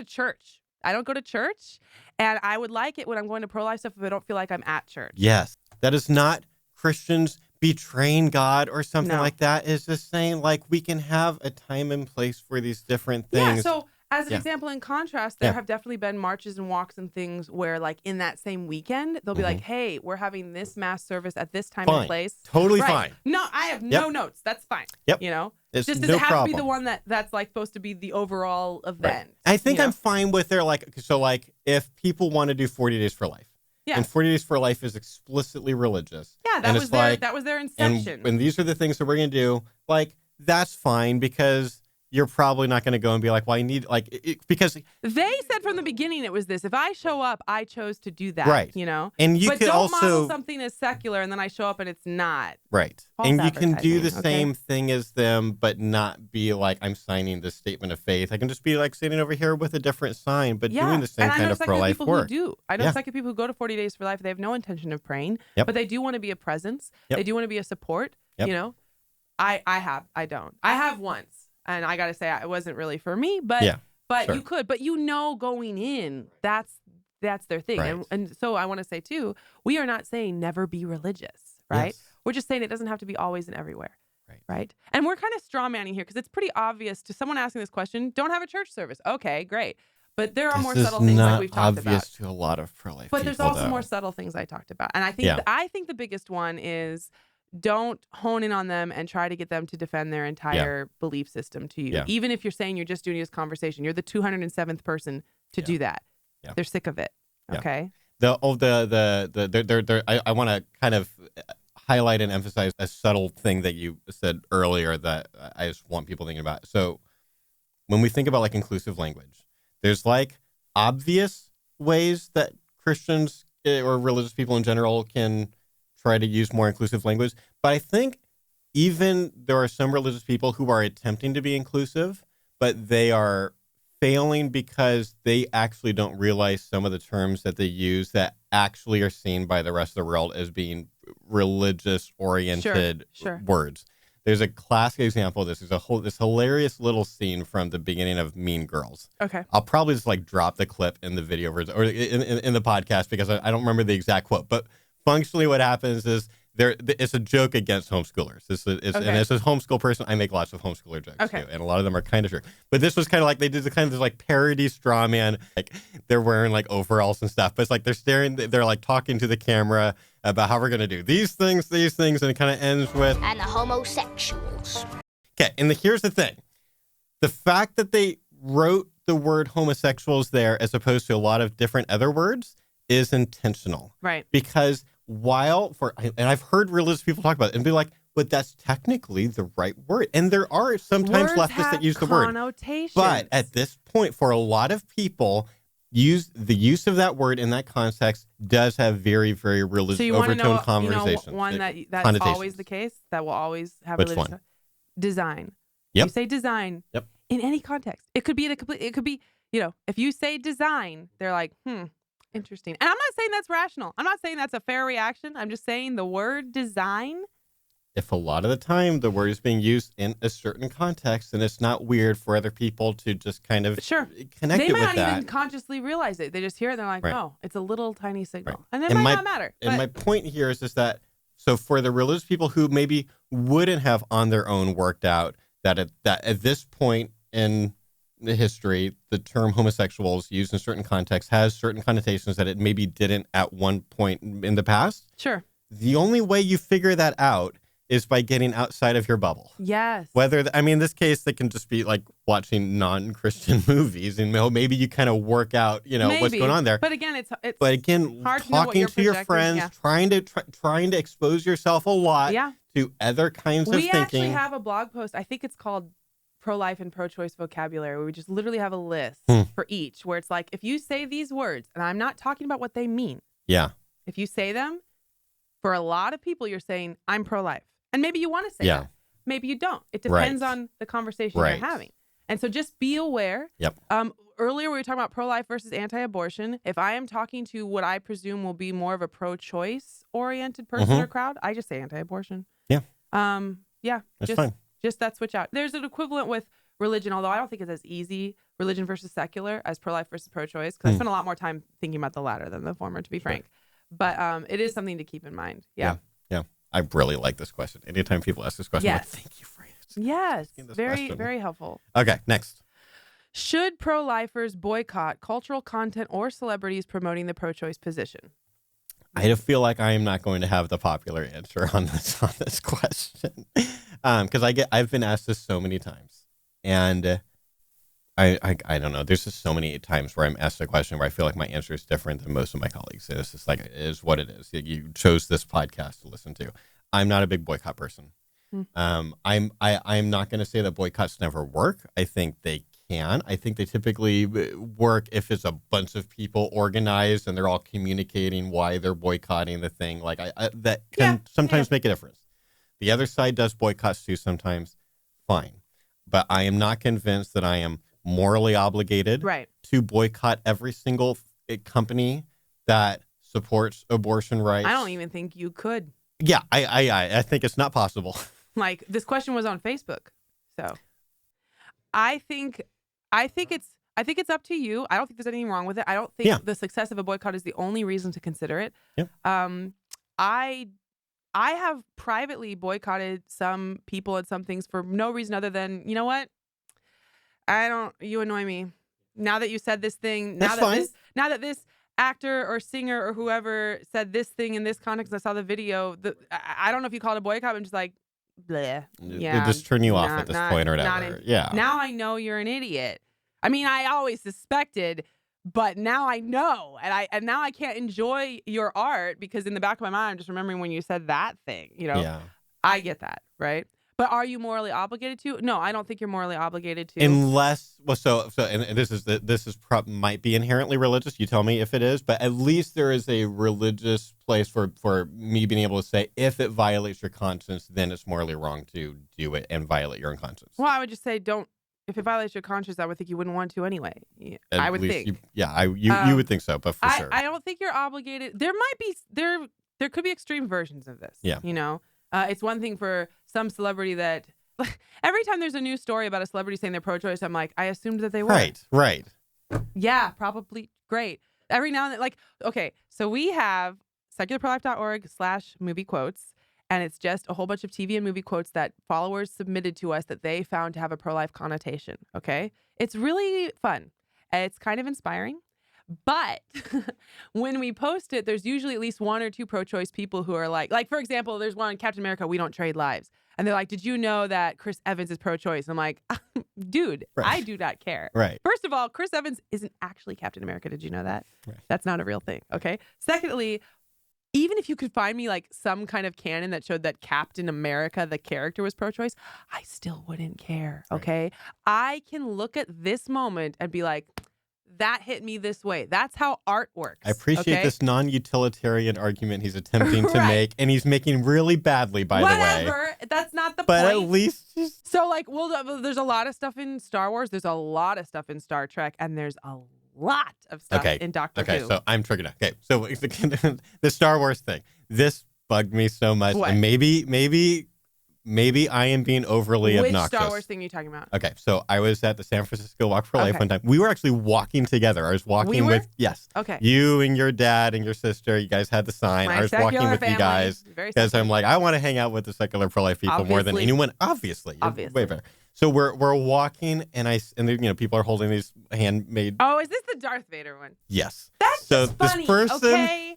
church. I don't go to church, and I would like it when I'm going to pro-life stuff if I don't feel like I'm at church. Yes, that is not Christians betraying God or something like that. It's just saying like we can have a time and place for these different things. Yeah. So as an example, in contrast, there have definitely been marches and walks and things where, like, in that same weekend, they'll be like, hey, we're having this mass service at this time and place. Totally fine. No, I have no notes. That's fine. Yep. You know? It's just no does it have problem. to be the one that's like supposed to be the overall event? I think I'm fine with their like if people want to do 40 Days for Life. Yeah. And 40 Days for Life is explicitly religious. Yeah, that was their inception. And these are the things that we're going to do. Like, that's fine because you're probably not going to go and be like, well, I need, because they said from the beginning it was this. If I show up, I chose to do that. Right. You know? And you but could don't also model something as secular and then I show up and it's not. Right. False and you can do the advertising, same thing as them, but not be like, I'm signing this statement of faith. I can just be like sitting over here with a different sign, but doing the same kind of pro-life work. I know secular people who go to 40 Days for Life. They have no intention of praying, but they do want to be a presence. They do want to be a support. You know? I don't. I have once. And I got to say, it wasn't really for me, but you could. But going in, that's their thing. Right. And so I want to say, too, we are not saying never be religious, right? Yes. We're just saying it doesn't have to be always and everywhere, right? And we're kind of straw manning here because it's pretty obvious to someone asking this question, don't have a church service. Okay, great. But there are more subtle things like we've talked about. Obvious to a lot of pro-life But people, there's also more subtle things I talked about. And I think the biggest one is don't hone in on them and try to get them to defend their entire belief system to you. Yeah. Even if you're saying you're just doing this conversation, you're the 207th person to do that. Yeah. They're sick of it. Okay. I want to kind of highlight and emphasize a subtle thing that you said earlier that I just want people thinking about. So when we think about like inclusive language, there's like obvious ways that Christians or religious people in general can try to use more inclusive language. But I think even there are some religious people who are attempting to be inclusive, but they are failing because they actually don't realize some of the terms that they use that actually are seen by the rest of the world as being religious-oriented words. There's a classic example of this. There's this hilarious little scene from the beginning of Mean Girls. Okay. I'll probably just like drop the clip in the video version or in the podcast because I don't remember the exact quote. But functionally, what happens is it's a joke against homeschoolers. And as a homeschool person, I make lots of homeschooler jokes too, and a lot of them are kind of true. But this was kind of like they did the kind of this like parody straw man. Like they're wearing like overalls and stuff, but it's like they're like talking to the camera about how we're gonna do these things, and it kind of ends with and the homosexuals. Okay, and here's the thing: the fact that they wrote the word homosexuals there as opposed to a lot of different other words is intentional, right? Because and I've heard religious people talk about it and be like, but that's technically the right word. And there are sometimes leftists that use the word. But at this point, for a lot of people, the use of that word in that context does have very, very religious overtone conversations. One that's always the case, that will always have Which religious one? Design. Yep. You say design in any context. It could be if you say design, they're like, interesting. And I'm not saying that's rational. I'm not saying that's a fair reaction. I'm just saying the word design. If a lot of the time the word is being used in a certain context, then it's not weird for other people to just kind of connect it with that. They might not even consciously realize it. They just hear it and they're like, oh, it's a little tiny signal. And it might not matter. And my point here is that, so for the religious people who maybe wouldn't have on their own worked out that at this point in the history, the term homosexuals used in certain contexts has certain connotations that it maybe didn't at one point in the past. Sure. The only way you figure that out is by getting outside of your bubble. Yes. In this case, they can just be like watching non-Christian movies and maybe you kind of work out, what's going on there. But again, it's hard talking to your friends, trying to expose yourself a lot to other kinds of thinking. We actually have a blog post. I think it's called Pro-Life and Pro-Choice Vocabulary, where we just literally have a list for each, where it's like, if you say these words, and I'm not talking about what they mean. Yeah. If you say them, for a lot of people, you're saying, I'm pro-life. And maybe you want to say that. Maybe you don't. It depends on the conversation you're having. And so just be aware. Yep. Earlier, we were talking about pro-life versus anti-abortion. If I am talking to what I presume will be more of a pro-choice oriented person or crowd, I just say anti-abortion. Yeah. That's fine. Just that switch out. There's an equivalent with religion, although I don't think it's as easy, religion versus secular, as pro-life versus pro-choice, because I spend a lot more time thinking about the latter than the former, to be frank. But it is something to keep in mind. Yeah. I really like this question. Anytime people ask this question, I'm like, thank you for asking. Yes. This Very, question. very helpful. Okay, next. Should pro-lifers boycott cultural content or celebrities promoting the pro-choice position? I feel like I am not going to have the popular answer on this question because I've been asked this so many times, and I don't know. There's just so many times where I'm asked a question where I feel like my answer is different than most of my colleagues. And it's just like, it is what it is. You chose this podcast to listen to. I'm not a big boycott person. I'm not going to say that boycotts never work. I think they can. I think they typically work if it's a bunch of people organized and they're all communicating why they're boycotting the thing. Like that can sometimes make a difference. The other side does boycotts too sometimes. Fine. But I am not convinced that I am morally obligated to boycott every single company that supports abortion rights. I don't even think you could. Yeah, I think it's not possible. Like, this question was on Facebook, so I think it's up to you. I don't think there's anything wrong with it. I don't think the success of a boycott is the only reason to consider it. Yep. I have privately boycotted some people and some things for no reason other than, you know what? You annoy me. Now that you said this thing, now that this actor or singer or whoever said this thing in this context, I saw the video. I don't know if you call it a boycott. I'm just like, bleh. Yeah. They just turn you off at this point or whatever. Now I know you're an idiot. I mean, I always suspected, but now I know, and now I can't enjoy your art because in the back of my mind, I'm just remembering when you said that thing. I get that, right? But are you morally obligated to? No, I don't think you're morally obligated to. Unless, and this is might be inherently religious. You tell me if it is, but at least there is a religious place for me being able to say, if it violates your conscience, then it's morally wrong to do it and violate your own conscience. Well, I would just say don't. If it violates your conscience, I would think you wouldn't want to anyway. I would think. You would think so, but for sure. I don't think you're obligated. There might be there could be extreme versions of this. Yeah. You know, it's one thing for some celebrity that every time there's a news story about a celebrity saying they're pro-choice, I'm like, I assumed that they were. Right. Yeah, probably. Great. Every now and then, like, okay, so we have secularprolife.org/movie quotes. And it's just a whole bunch of TV and movie quotes that followers submitted to us that they found to have a pro-life connotation, okay? It's really fun. It's kind of inspiring. But when we post it, there's usually at least one or two pro-choice people who are like, for example, there's one in Captain America, We Don't Trade Lives. And they're like, did you know that Chris Evans is pro-choice? I'm like, dude, right. I do not care. Right. First of all, Chris Evans isn't actually Captain America. Did you know that? Right. That's not a real thing, okay? Secondly, even if you could find me like some kind of canon that showed that Captain America, the character, was pro-choice, I still wouldn't care, okay? Right. I can look at this moment and be like, that hit me this way. That's how art works. I appreciate this non-utilitarian argument he's attempting to make, and he's making really badly, by the way. Whatever. That's not the point. But at least... So, like, well, there's a lot of stuff in Star Wars. There's a lot of stuff in Star Trek. And there's a lot of stuff in Doctor Who. Okay, so I'm triggered. Okay, so the Star Wars thing. This bugged me so much. What? And maybe I am being overly obnoxious. Which Star Wars thing are you talking about? Okay, so I was at the San Francisco Walk for Life one time. We were actually walking together. I was walking with, yes. Okay. You and your dad and your sister. You guys had the sign. I was walking with you guys because I'm like, I want to hang out with the secular pro-life people more than anyone. Obviously. Way better. So we're walking, and people are holding these handmade. Oh, is this the Darth Vader one? Yes. That's so just funny. This person, okay.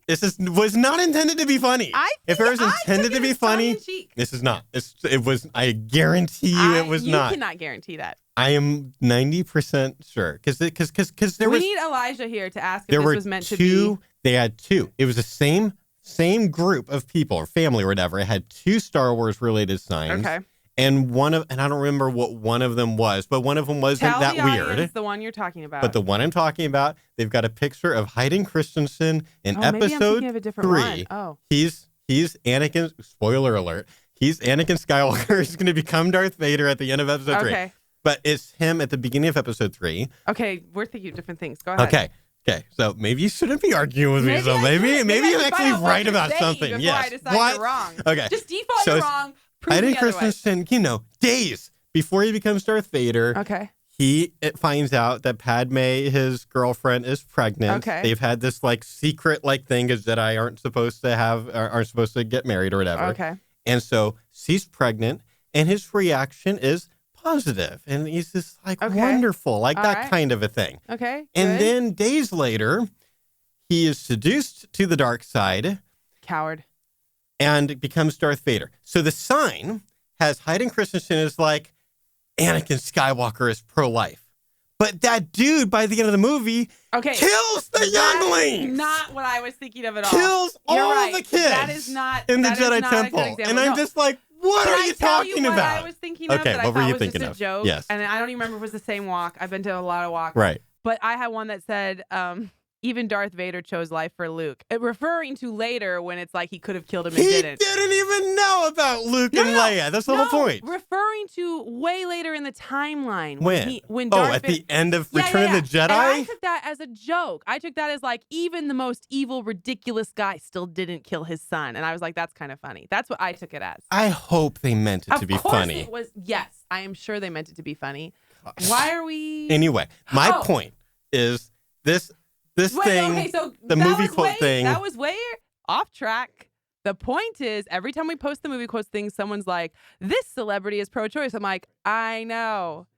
was not intended to be funny. If it was intended to be funny, this is not. It was. I guarantee you, it was not. You cannot guarantee that. I am 90% sure because there was. We need Elijah here to ask if this was meant to be. They had two. It was the same group of people or family or whatever. It had two Star Wars related signs. Okay. And I don't remember what one of them was, but one of them wasn't Tell that the weird. Audience the one you're talking about. But the one I'm talking about, they've got a picture of Hayden Christensen in episode 3. Oh. He's Anakin. Spoiler alert. He's Anakin Skywalker. He's going to become Darth Vader at the end of episode 3. But it's him at the beginning of episode 3. Okay, we're thinking of different things. Go ahead. Okay. So maybe you shouldn't be arguing with me. So maybe you're actually right about something. Yes. I decide you're wrong. Okay. Just default you're wrong. Hayden Christensen, days before he becomes Darth Vader, he finds out that Padme, his girlfriend, is pregnant. Okay. They've had this secret thing is Jedi aren't supposed to get married or whatever. Okay. And so she's pregnant, and his reaction is positive, and he's just wonderful, that kind of a thing. Okay. And then days later, he is seduced to the dark side. Coward. And becomes Darth Vader. So the sign has Hayden Christensen as Anakin Skywalker is pro-life. But that dude, by the end of the movie, kills the younglings. Not what I was thinking of at all. Kills all the kids. That is not in the Jedi Temple. And I'm just like, what are you talking about? What I was thinking of that I thought was just a joke. Yes. And I don't even remember if it was the same walk. I've been to a lot of walks. Right. But I had one that said, even Darth Vader chose life for Luke. Referring to later when it's like he could have killed him and didn't. He didn't even know about Luke and Leia. That's the whole point. Referring to way later in the timeline. When Darth Vader, the end of Return of the Jedi? And I took that as a joke. I took that as even the most evil, ridiculous guy still didn't kill his son. And I was like, that's kind of funny. That's what I took it as. I hope they meant it to be funny. Of course it was. Yes, I am sure they meant it to be funny. Why are we... Anyway, my point is this thing, okay, so the movie quote thing. That was way off track. The point is, every time we post the movie quotes thing, someone's like, this celebrity is pro-choice. I'm like, I know.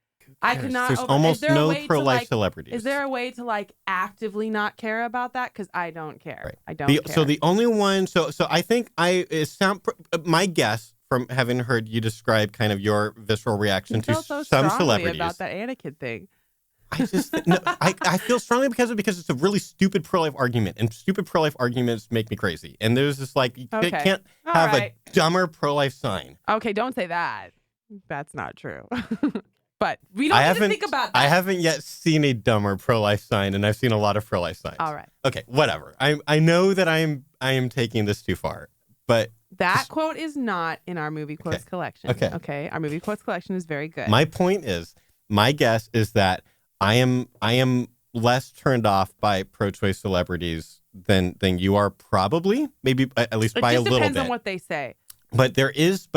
I cannot. There's almost no pro-life celebrities. Is there a way to actively not care about that? Because I don't care. Right. I don't care. So the only one, so I think my guess from having heard you describe kind of your visceral reaction to some celebrities about that Anakin thing. I just I feel strongly because it's a really stupid pro-life argument, and stupid pro-life arguments make me crazy. And there's this you can't have a dumber pro-life sign. Okay, don't say that. That's not true. But we don't need to think about that. I haven't yet seen a dumber pro-life sign, and I've seen a lot of pro-life signs. All right. Okay, whatever. I know that I am taking this too far, but that quote is not in our movie quotes collection. Okay. Our movie quotes collection is very good. My point is, my guess is that I am less turned off by pro-choice celebrities than you are, probably, maybe at least by a little bit. It depends on what they say. But there is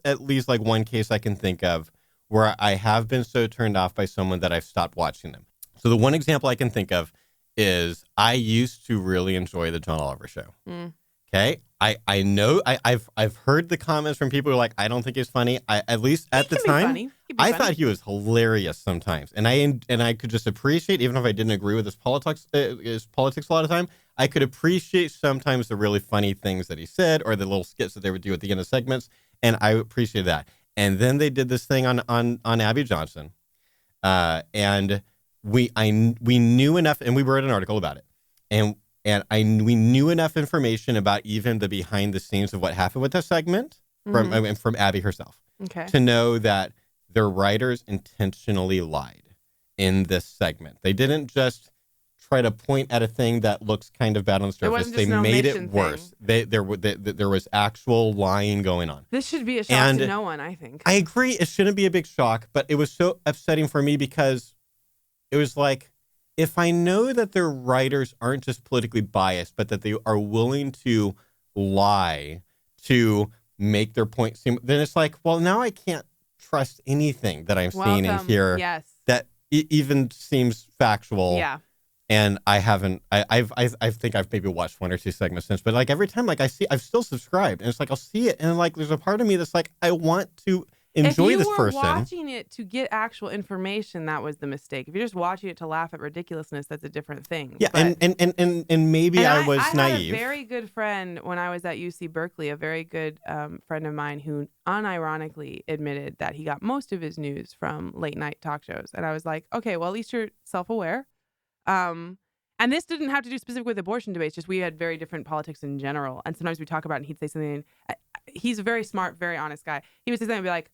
at least like one case I can think of where I have been so turned off by someone that I've stopped watching them. So the one example I can think of is I used to really enjoy the John Oliver show. Okay. I know I've heard the comments from people who are like, I don't think he's funny. At least at the time, I thought he was hilarious sometimes. And I could just appreciate, even if I didn't agree with his politics a lot of the time, I could appreciate sometimes the really funny things that he said or the little skits that they would do at the end of segments. And I appreciate that. And then they did this thing on Abby Johnson. And we knew enough, and we wrote an article about it. And we knew enough information about even the behind the scenes of what happened with that segment from Abby herself to know that the writers intentionally lied in this segment. They didn't just try to point at a thing that looks kind of bad on the surface. They made it worse. There was actual lying going on. This should be a shock to no one, I think. I agree. It shouldn't be a big shock, but it was so upsetting for me because it was like, if I know that their writers aren't just politically biased, but that they are willing to lie to make their point seem, then it's like, well, now I can't trust anything that I'm seeing in here that even seems factual. Yeah. And I haven't. I think I've maybe watched one or two segments since, but like every time, like I've still subscribed, and it's like I'll see it, and like there's a part of me that's like I want to enjoy this person. If you were watching it to get actual information, that was the mistake. If you're just watching it to laugh at ridiculousness, that's a different thing. Yeah, but, and maybe I was naive. I had a very good friend when I was at UC Berkeley, a very good friend of mine who unironically admitted that he got most of his news from late night talk shows, and I was like, okay, well at least you're self-aware. And this didn't have to do specifically with abortion debates, just we had very different politics in general. And sometimes we talk about it and he'd say something. He's a very smart, very honest guy. He would say something and be like,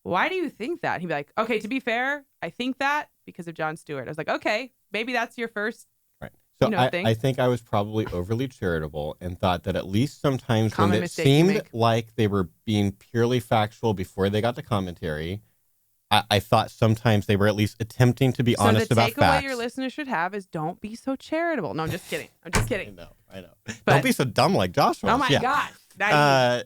why do you think that? He'd be like, okay, to be fair, I think that because of Jon Stewart. I was like, okay, maybe that's your first So I think I was probably overly charitable and thought that at least sometimes when it seemed like they were being purely factual before they got to commentary, I thought sometimes they were at least attempting to be honest about facts. So the takeaway your listeners should have is don't be so charitable. No, I'm just kidding. I'm just kidding. I know. But, don't be so dumb like Josh was. Oh my God. I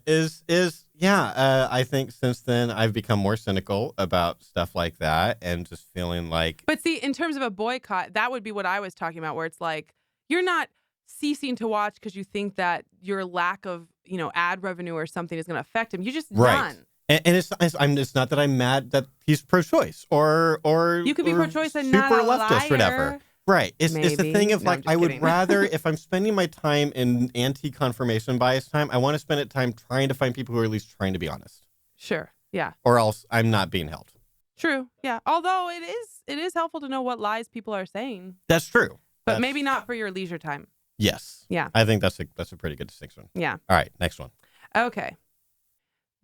think since then I've become more cynical about stuff like that and just feeling like. But see, in terms of a boycott, that would be what I was talking about, where it's like you're not ceasing to watch because you think that your lack of ad revenue or something is going to affect him. You're just done. And it's not that I'm mad that he's pro-choice or you could be pro-choice and super not a leftist, liar. Whatever. Right. It's the thing of like I would rather if I'm spending my time in anti-confirmation bias time, I want to spend it time trying to find people who are at least trying to be honest. Sure. Yeah. Or else I'm not being helped. True. Yeah. Although it is helpful to know what lies people are saying. That's true. But maybe not for your leisure time. Yes. Yeah. I think that's a pretty good distinction. Yeah. All right. Next one. Okay.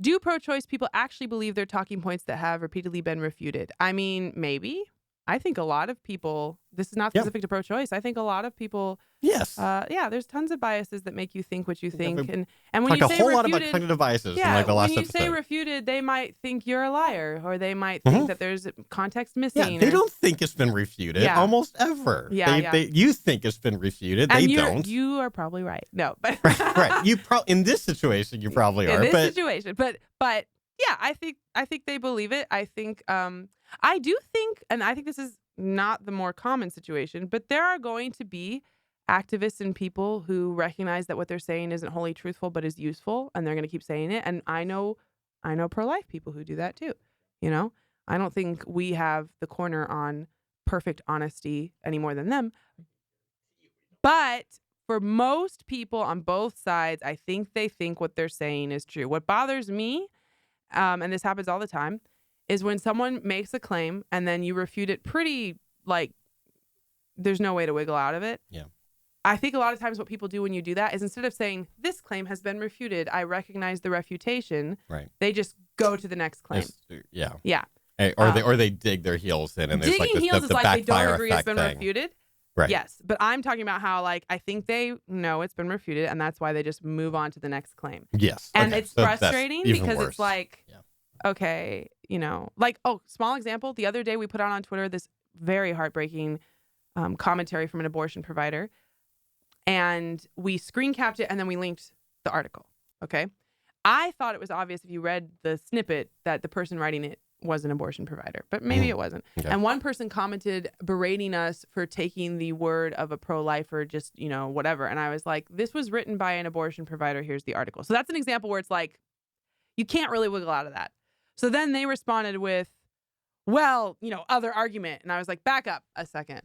Do pro-choice people actually believe their talking points that have repeatedly been refuted? I mean, maybe. I think a lot of people, this is not specific to pro-choice. I think a lot of people, yes, there's tons of biases that make you think what you think. And when you say a whole refuted, lot about cognitive biases in like the last when you episode. say refuted, they might think you're a liar, or they might think that there's context missing. Yeah, they don't think it's been refuted almost ever. You think it's been refuted. And they don't. You are probably right. No, but right. You in this situation, you probably are. In this situation, but yeah, I think they believe it. I think I do think, and I think this is not the more common situation, but there are going to be activists and people who recognize that what they're saying isn't wholly truthful but is useful, and they're going to keep saying it. And I know pro-life people who do that too. I don't think we have the corner on perfect honesty any more than them. But for most people on both sides, I think they think what they're saying is true. What bothers me, and this happens all the time, is when someone makes a claim and then you refute it pretty, like, there's no way to wiggle out of it. Yeah. I think a lot of times what people do when you do that is instead of saying, this claim has been refuted, I recognize the refutation, right. they just go to the next claim. Yeah. Yeah. Or they dig their heels in, and there's Digging like this, heels the is like they don't backfire agree it's effect been thing. refuted. Right. Yes, but I'm talking about how like I think they know it's been refuted, and that's why they just move on to the next claim. Yes. And okay. it's So that's frustrating even because worse. it's like, okay, like, small example. The other day we put out on Twitter this very heartbreaking commentary from an abortion provider, and we screen capped it and then we linked the article. Okay. I thought it was obvious if you read the snippet that the person writing it was an abortion provider, but maybe it wasn't. Okay. And one person commented berating us for taking the word of a pro-lifer, just, whatever. And I was like, this was written by an abortion provider. Here's the article. So that's an example where it's like, you can't really wiggle out of that. So then they responded with, well, other argument. And I was like, back up a second.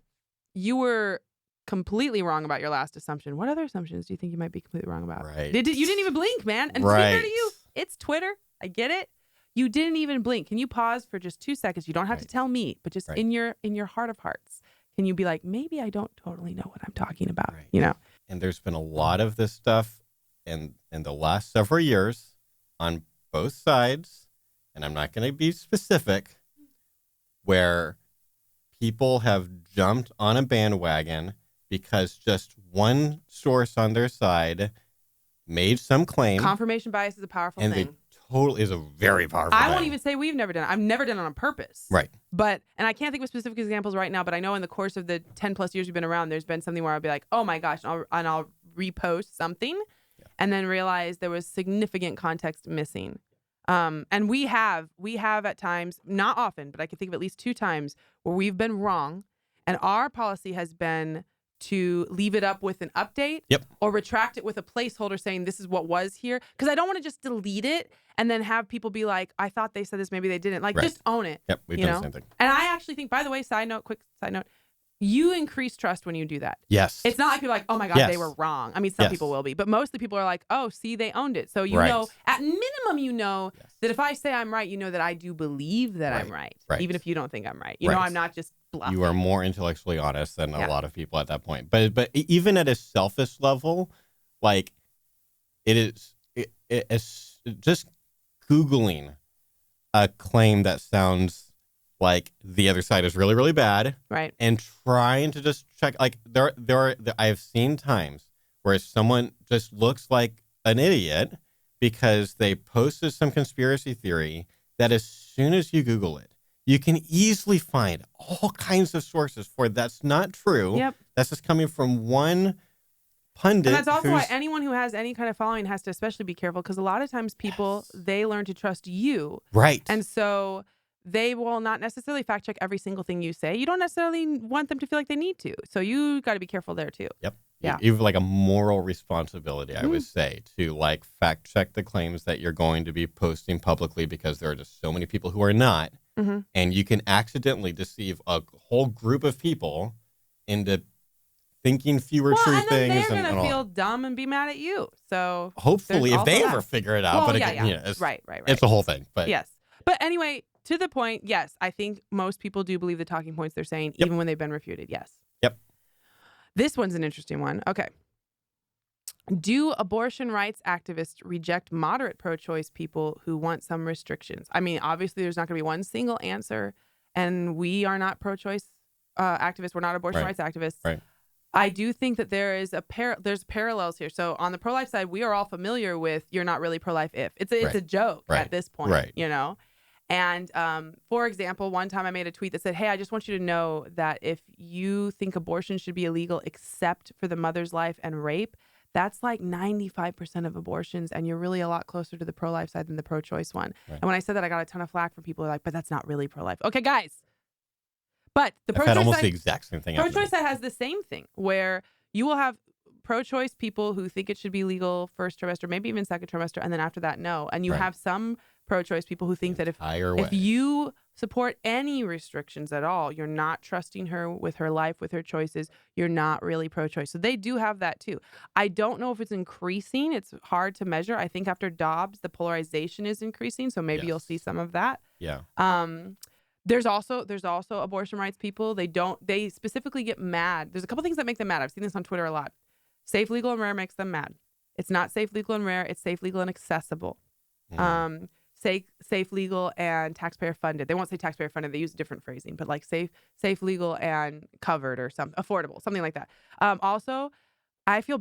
You were completely wrong about your last assumption. What other assumptions do you think you might be completely wrong about? Right. You didn't even blink, man. And to be fair to you, it's Twitter. I get it. You didn't even blink. Can you pause for just 2 seconds? You don't have to tell me, but just in your heart of hearts, can you be like, maybe I don't totally know what I'm talking about, And there's been a lot of this stuff in the last several years on both sides, and I'm not going to be specific, where people have jumped on a bandwagon because just one source on their side made some claim. Confirmation bias is a powerful thing. And totally is a very powerful thing. I won't even say we've never done it. I've never done it on purpose. Right. And I can't think of specific examples right now, but I know in the course of the 10 plus years we've been around, there's been something where I'll be like, oh my gosh, and I'll repost something and then realize there was significant context missing. And we have at times, not often, but I can think of at least 2 times where we've been wrong. And our policy has been to leave it up with an update or retract it with a placeholder saying this is what was here. Because I don't want to just delete it and then have people be like, I thought they said this, maybe they didn't. Like, just own it. Yep, we've done the same thing. And I actually think, by the way, quick side note, you increase trust when you do that. Yes. It's not like people are like, oh my God, they were wrong. I mean, some people will be, but most of the people are like, oh, see, they owned it. So you know, at minimum, that if I say I'm right, that I do believe that I'm right. Even if you don't think I'm right. You know, I'm not just bluffing. You are more intellectually honest than a lot of people at that point. But even at a selfish level, like it's just Googling a claim that sounds like the other side is really, really bad. Right. And trying to just check, like I've seen times where someone just looks like an idiot because they posted some conspiracy theory that as soon as you Google it, you can easily find all kinds of sources for that's not true. Yep. That's just coming from one pundit. And that's also why anyone who has any kind of following has to especially be careful, because a lot of times people, they learn to trust you. Right. And so they will not necessarily fact check every single thing you say. You don't necessarily want them to feel like they need to. So you got to be careful there too. Yep. Yeah. You have like a moral responsibility, I would say, to like fact check the claims that you're going to be posting publicly, because there are just so many people who are not. Mm-hmm. And you can accidentally deceive a whole group of people into thinking fewer true and things. They're going to feel dumb and be mad at you. So hopefully, if they ever figure it out, well, but it's, right. It's a whole thing. But yes. But anyway, to the point, yes, I think most people do believe the talking points they're saying, even when they've been refuted. Yes. Yep. This one's an interesting one. Okay. Do abortion rights activists reject moderate pro-choice people who want some restrictions? I mean, obviously, there's not going to be one single answer, and we are not pro-choice activists. We're not abortion rights activists. Right. I do think that there is there's parallels here. So on the pro-life side, we are all familiar with "you're not really pro-life if." It's a joke at this point, you know. And for example, one time I made a tweet that said, "Hey, I just want you to know that if you think abortion should be illegal except for the mother's life and rape, that's like 95% of abortions, and you're really a lot closer to the pro-life side than the pro-choice one." Right. And when I said that, I got a ton of flack from people who are like, "But that's not really pro-life." Okay, guys. But the pro-choice almost side, the exact same thing. Pro-choice side has the same thing, where you will have pro-choice people who think it should be legal first trimester, maybe even second trimester, and then after that, no. And you have some pro-choice people who think that if you support any restrictions at all, you're not trusting her with her life, with her choices, you're not really pro-choice. So they do have that too. I don't know if it's increasing. It's hard to measure. I think after Dobbs, the polarization is increasing. So maybe you'll see some of that. Yeah. There's also abortion rights people. They specifically get mad. There's a couple things that make them mad. I've seen this on Twitter a lot. Safe, legal, and rare makes them mad. It's not safe, legal, and rare. It's safe, legal, and accessible. safe, legal, and taxpayer funded. They won't say taxpayer funded. They use different phrasing, but like safe, legal, and covered or something, affordable, something like that. Also, I actually feel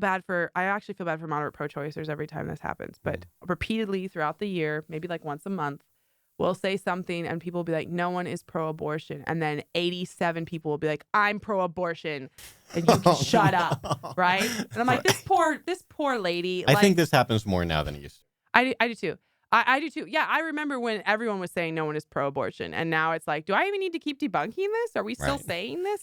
bad for moderate pro-choicers every time this happens, but repeatedly throughout the year, maybe like once a month, we'll say something and people will be like, no one is pro-abortion. And then 87 people will be like, I'm pro-abortion. And you can shut up. Right. And I'm like, this poor lady. I think this happens more now than it used to. I do too. I do too. Yeah. I remember when everyone was saying no one is pro-abortion. And now it's like, do I even need to keep debunking this? Are we still saying this?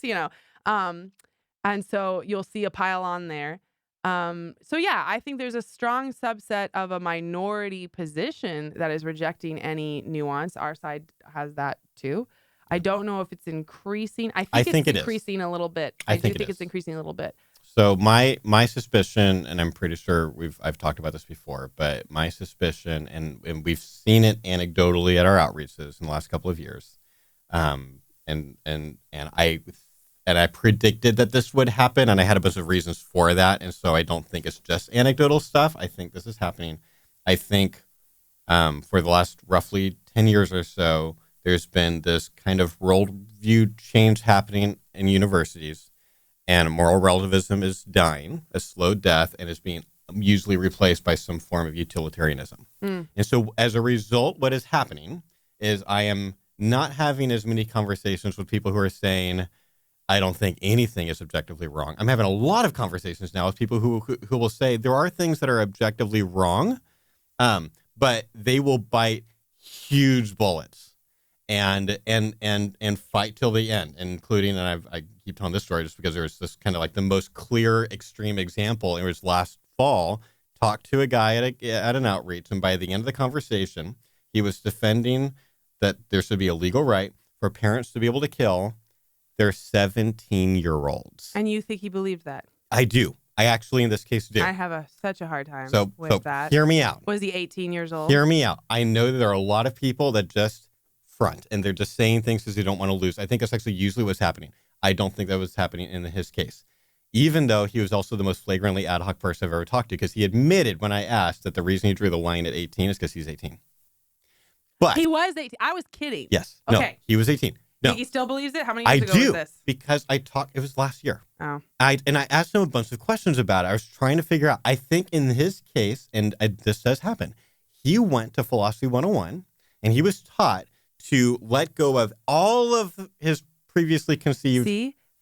And so you'll see a pile on there. So yeah, I think there's a strong subset of a minority position that is rejecting any nuance. Our side has that too. I don't know if it's increasing. I think it's increasing a little bit. I do think it's increasing a little bit. So my suspicion, and I'm pretty sure I've talked about this before, but my suspicion, and we've seen it anecdotally at our outreaches in the last couple of years, and I predicted that this would happen, and I had a bunch of reasons for that, and so I don't think it's just anecdotal stuff. I think this is happening. I think for the last roughly 10 years or so, there's been this kind of worldview change happening in universities, and moral relativism is dying, a slow death, and is being usually replaced by some form of utilitarianism. And so as a result, what is happening is I am not having as many conversations with people who are saying, I don't think anything is objectively wrong. I'm having a lot of conversations now with people who will say there are things that are objectively wrong, but they will bite huge bullets and fight till the end, including, and I keep telling this story just because there was this kind of like the most clear extreme example. It was last fall, talked to a guy at an outreach, and by the end of the conversation, he was defending that there should be a legal right for parents to be able to kill their 17-year-olds. And you think he believed that? I do. I actually, in this case, do. I have such a hard time with that. Hear me out. Was he 18 years old? Hear me out. I know that there are a lot of people that just front, and they're just saying things because they don't want to lose. I think that's actually usually what's happening. I don't think that was happening in his case, even though he was also the most flagrantly ad hoc person I've ever talked to, because he admitted when I asked that the reason he drew the line at 18 is because he's 18. But he was 18. I was kidding. Yes. Okay. No, he was 18. No. He still believes it? How many years ago was this? Because I talked, it was last year. Oh. I asked him a bunch of questions about it. I was trying to figure out, I think in his case, and this does happen, he went to Philosophy 101 and he was taught to let go of all of his previously conceived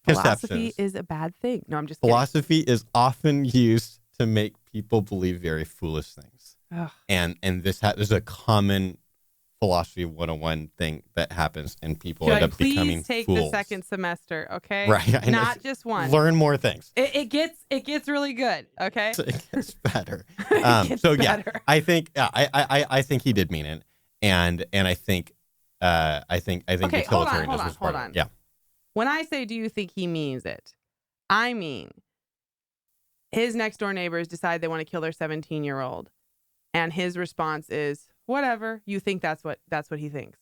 conceptions. Philosophy is a bad thing. No, I'm just kidding. Philosophy is often used to make people believe very foolish things. Ugh. And this is a common Philosophy 101 thing that happens, and people end up becoming please take fools. The second semester, okay? Right. Not just one. Learn more things. It gets really good, okay? It gets better. Better. Yeah, I think I think he did mean it, and I think okay, utilitarianism was part of it. Yeah. When I say, do you think he means it? I mean, his next door neighbors decide they want to kill their 17-year-old, and his response is, whatever. You think that's what he thinks,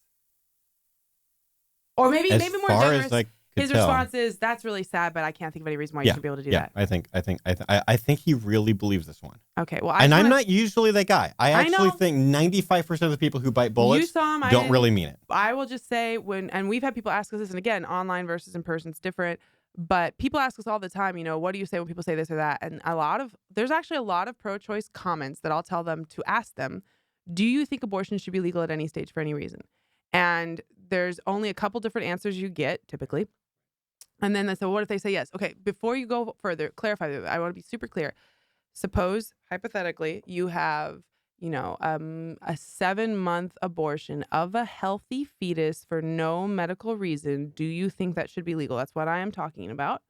or maybe more generous. His response is, "That's really sad, but I can't think of any reason why you should be able to do that." I think he really believes this one. Okay, well, I'm not usually that guy. I actually think 95% of the people who bite bullets don't really mean it. I will just say and we've had people ask us this, and again, online versus in person is different. But people ask us all the time, what do you say when people say this or that? And there's actually a lot of pro-choice comments that I'll tell them to ask them, do you think abortion should be legal at any stage for any reason? And there's only a couple different answers you get, typically. And then they say, well, what if they say yes? Okay, before you go further, clarify that. I want to be super clear. Suppose, hypothetically, you have, a 7-month abortion of a healthy fetus for no medical reason. Do you think that should be legal? That's what I am talking about.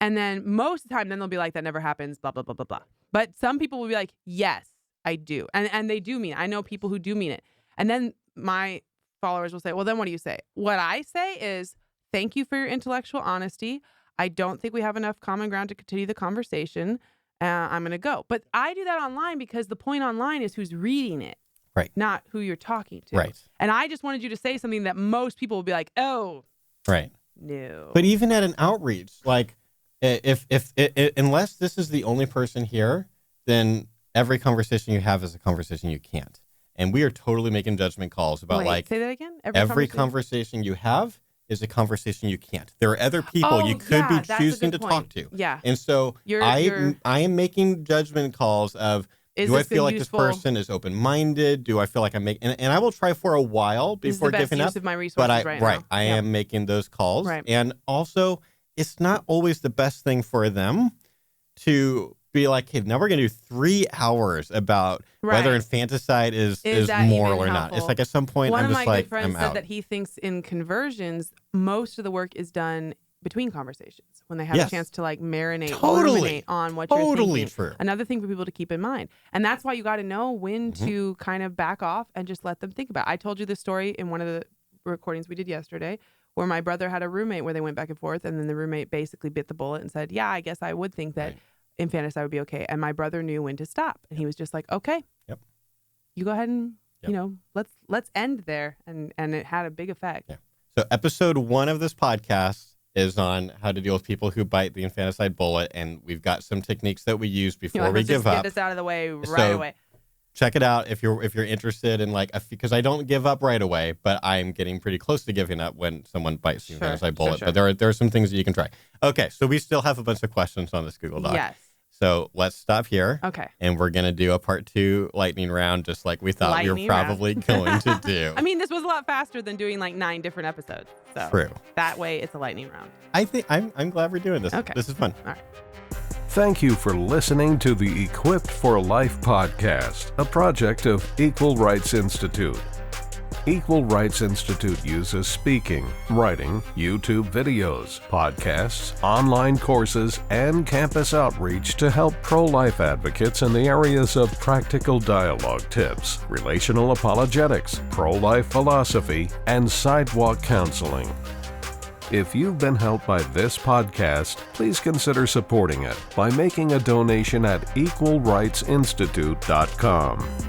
And then most of the time, then they'll be like, that never happens, blah, blah, blah, blah, blah. But some people will be like, yes, I do. And they do mean it. I know people who do mean it. And then my followers will say, well, then what do you say? What I say is, thank you for your intellectual honesty. I don't think we have enough common ground to continue the conversation. I'm going to go. But I do that online because the point online is who's reading it, right? Not who you're talking to. Right. And I just wanted you to say something that most people will be like, oh, right. No. But even at an outreach, like if unless this is the only person here, then every conversation you have is a conversation you can't. And we are totally making judgment calls about Wait, say that again? every conversation you have is a conversation you can't. There are other people you could be choosing to talk to. Yeah. And so I am making judgment calls of, do I feel like this person is open-minded? Do I feel like I'm making, and I will try for a while before giving up. Of my resources now. I am making those calls. Right. And also, it's not always the best thing for them to be like, hey, now we're going to do 3 hours about whether infanticide is moral or not. It's like at some point, I'm just like, I'm out. One of my good friends said that he thinks in conversions, most of the work is done between conversations when they have a chance to like marinate or ruminate on what you're thinking. True. Another thing for people to keep in mind. And that's why you got to know when to kind of back off and just let them think about it. I told you this story in one of the recordings we did yesterday where my brother had a roommate where they went back and forth, and then the roommate basically bit the bullet and said, yeah, I guess I would think that infanticide would be okay. And my brother knew when to stop. And he was just like, okay, you go ahead and, you know, let's end there. And it had a big effect. Yeah. So episode 1 of this podcast is on how to deal with people who bite the infanticide bullet, and we've got some techniques that we use before we give up. Get this out of the way right away. Check it out if you're interested in because I don't give up right away, but I'm getting pretty close to giving up when someone bites the infanticide bullet. But there are some things that you can try. Okay, so we still have a bunch of questions on this Google Doc. Yes. So let's stop here. Okay. And we're gonna do a part 2 lightning round, just like we thought we were probably going to do. I mean, this was a lot faster than doing like 9 different episodes. So true. That way, it's a lightning round. I think I'm glad we're doing this. Okay. This is fun. All right. Thank you for listening to the Equipped for Life podcast, a project of Equal Rights Institute. Equal Rights Institute uses speaking, writing, YouTube videos, podcasts, online courses, and campus outreach to help pro-life advocates in the areas of practical dialogue tips, relational apologetics, pro-life philosophy, and sidewalk counseling. If you've been helped by this podcast, please consider supporting it by making a donation at equalrightsinstitute.com.